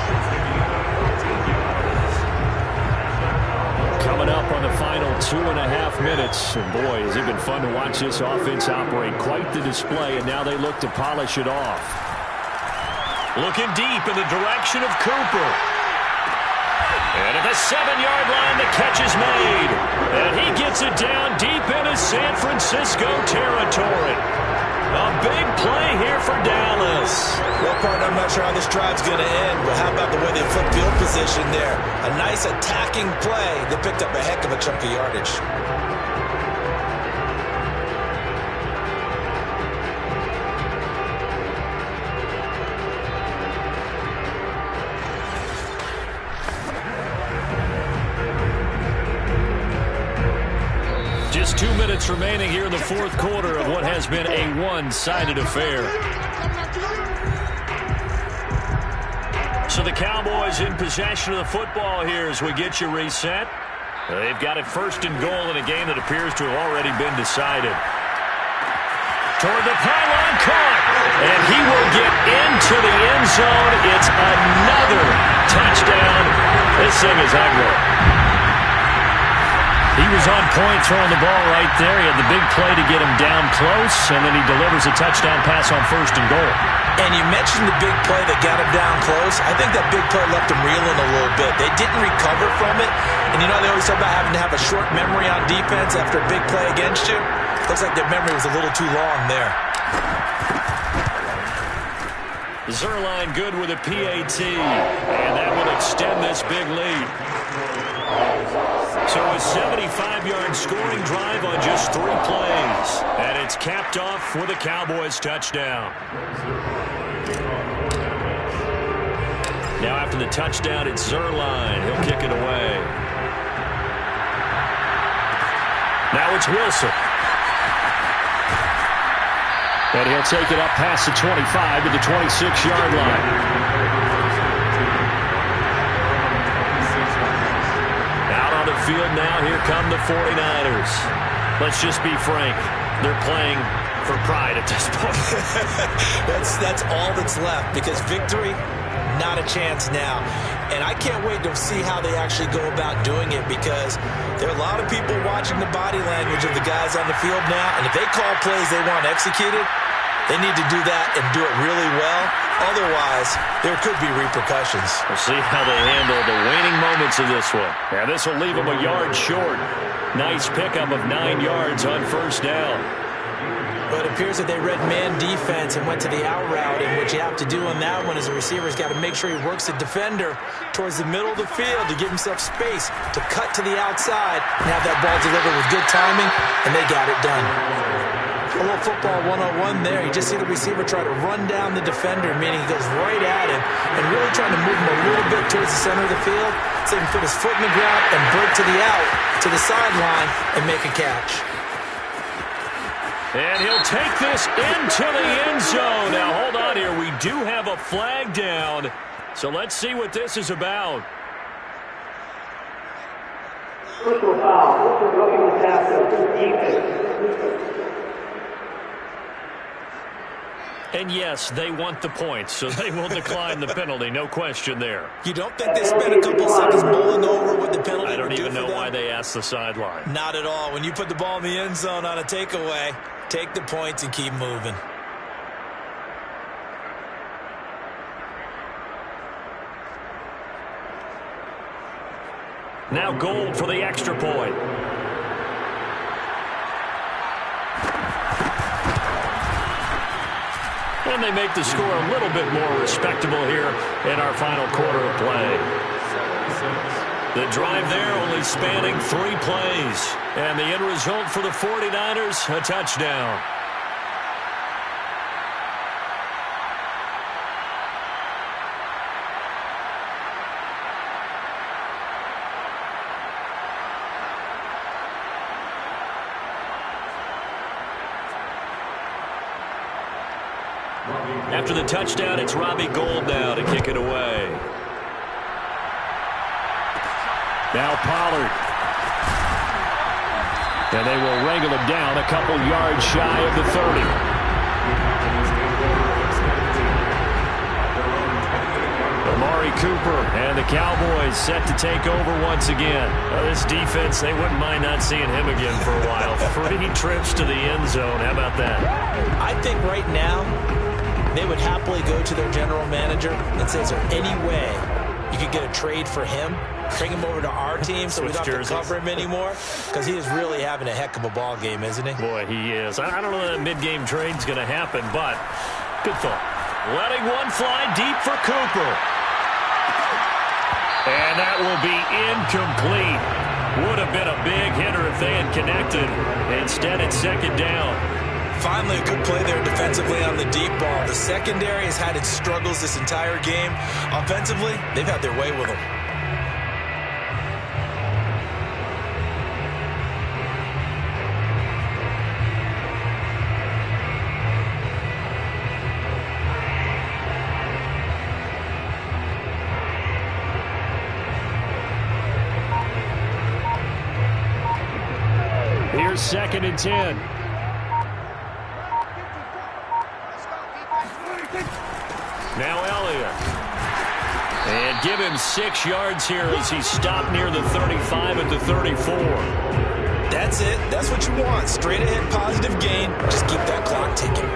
Coming up on the final 2.5 minutes. And boy, has it been fun to watch this offense operate. Quite the display, and now they look to polish it off. Looking deep in the direction of Cooper. And at the 7-yard line, the catch is made. And he gets it down deep into San Francisco territory. A big play here for Dallas. Well, partner, I'm not sure how this drive's going to end, but how about the way they flip field position there? A nice attacking play that picked up a heck of a chunk of yardage. Just 2 minutes remaining here in the fourth quarter of what has been a one-sided affair. So the Cowboys in possession of the football here as we get you reset. They've got it 1st and goal in a game that appears to have already been decided. Toward the pylon, caught, and he will get into the end zone. It's another touchdown. This thing is ugly. He was on point throwing the ball right there. He had the big play to get him down close, and then he delivers a touchdown pass on 1st and goal. And you mentioned the big play that got him down close. I think that big play left him reeling a little bit. They didn't recover from it. And you know they always talk about having to have a short memory on defense after a big play against you. Looks like their memory was a little too long there. Zerline good with a PAT, and that will extend this big lead. So a 75-yard scoring drive on just 3 plays. And it's capped off with a Cowboys touchdown. Now after the touchdown, it's Zerline. He'll kick it away. Now it's Wilson. And he'll take it up past the 25 to the 26-yard line. Out on the field now, here come the 49ers. Let's just be frank. They're playing for pride at this point. That's all that's left, because victory, not a chance now. And I can't wait to see how they actually go about doing it, because there are a lot of people watching the body language of the guys on the field now, and if they call plays they want executed, they need to do that and do it really well. Otherwise, there could be repercussions. We'll see how they handle the waning moments of this one. Yeah, this will leave them a yard short. Nice pickup of 9 yards on first down. But it appears that they read man defense and went to the out route, and what you have to do on that one as a receiver is got to make sure he works the defender towards the middle of the field to give himself space to cut to the outside and have that ball delivered with good timing, and they got it done. A little football 101 there. You just see the receiver try to run down the defender, meaning he goes right at him and really trying to move him a little bit towards the center of the field so he can put his foot in the ground and break to the out, to the sideline, and make a catch. And he'll take this into the end zone. Now, hold on here. We do have a flag down. So let's see what this is about. Personal foul. Untitled Chapter. Defense. And yes, they want the points, so they will decline the penalty. No question there. You don't think they spent a couple seconds mulling over what the penalty I don't would do even know for them? why they asked the sideline. Not at all. When you put the ball in the end zone on a takeaway, take the points and keep moving. Now Gold for the extra point. And they make the score a little bit more respectable here in our final quarter of play. The drive there only spanning 3 plays. And the end result for the 49ers, a touchdown. After the touchdown, it's Robbie Gould now to kick it away. Now Pollard. And they will wrangle him down a couple yards shy of the 30. Amari Cooper and the Cowboys set to take over once again. This defense, they wouldn't mind not seeing him again for a while. 3 trips to the end zone. How about that? I think right now, they would happily go to their general manager and say, is there any way you could get a trade for him? Bring him over to our team so we don't have to cover him anymore? Because he is really having a heck of a ball game, isn't he? Boy, he is. I don't know that a mid-game trade's going to happen, but good thought. Letting one fly deep for Cooper. And that will be incomplete. Would have been a big hitter if they had connected. Instead, it's second down. Finally, a good play there defensively on the deep ball. The secondary has had its struggles this entire game. Offensively, they've had their way with them. Here's 2nd and 10. Now Elliott. And give him 6 yards here as he stopped near the 35 at the 34. That's it. That's what you want. Straight ahead positive gain. Just keep that clock ticking.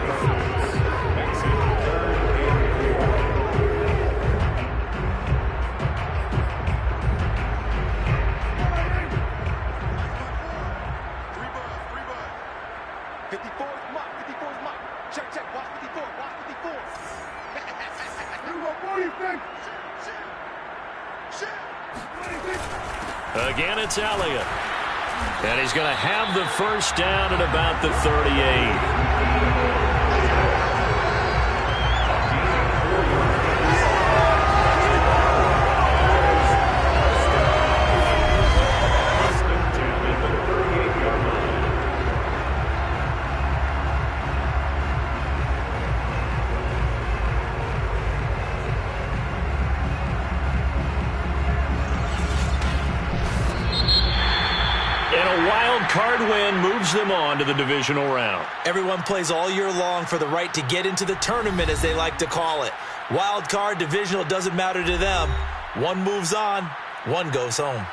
Again, it's Elliott. And he's going to have the first down at about the 38. Card win moves them on to the divisional round. Everyone plays all year long for the right to get into the tournament, as they like to call it. Wild card, divisional, doesn't matter to them. One moves on, one goes home.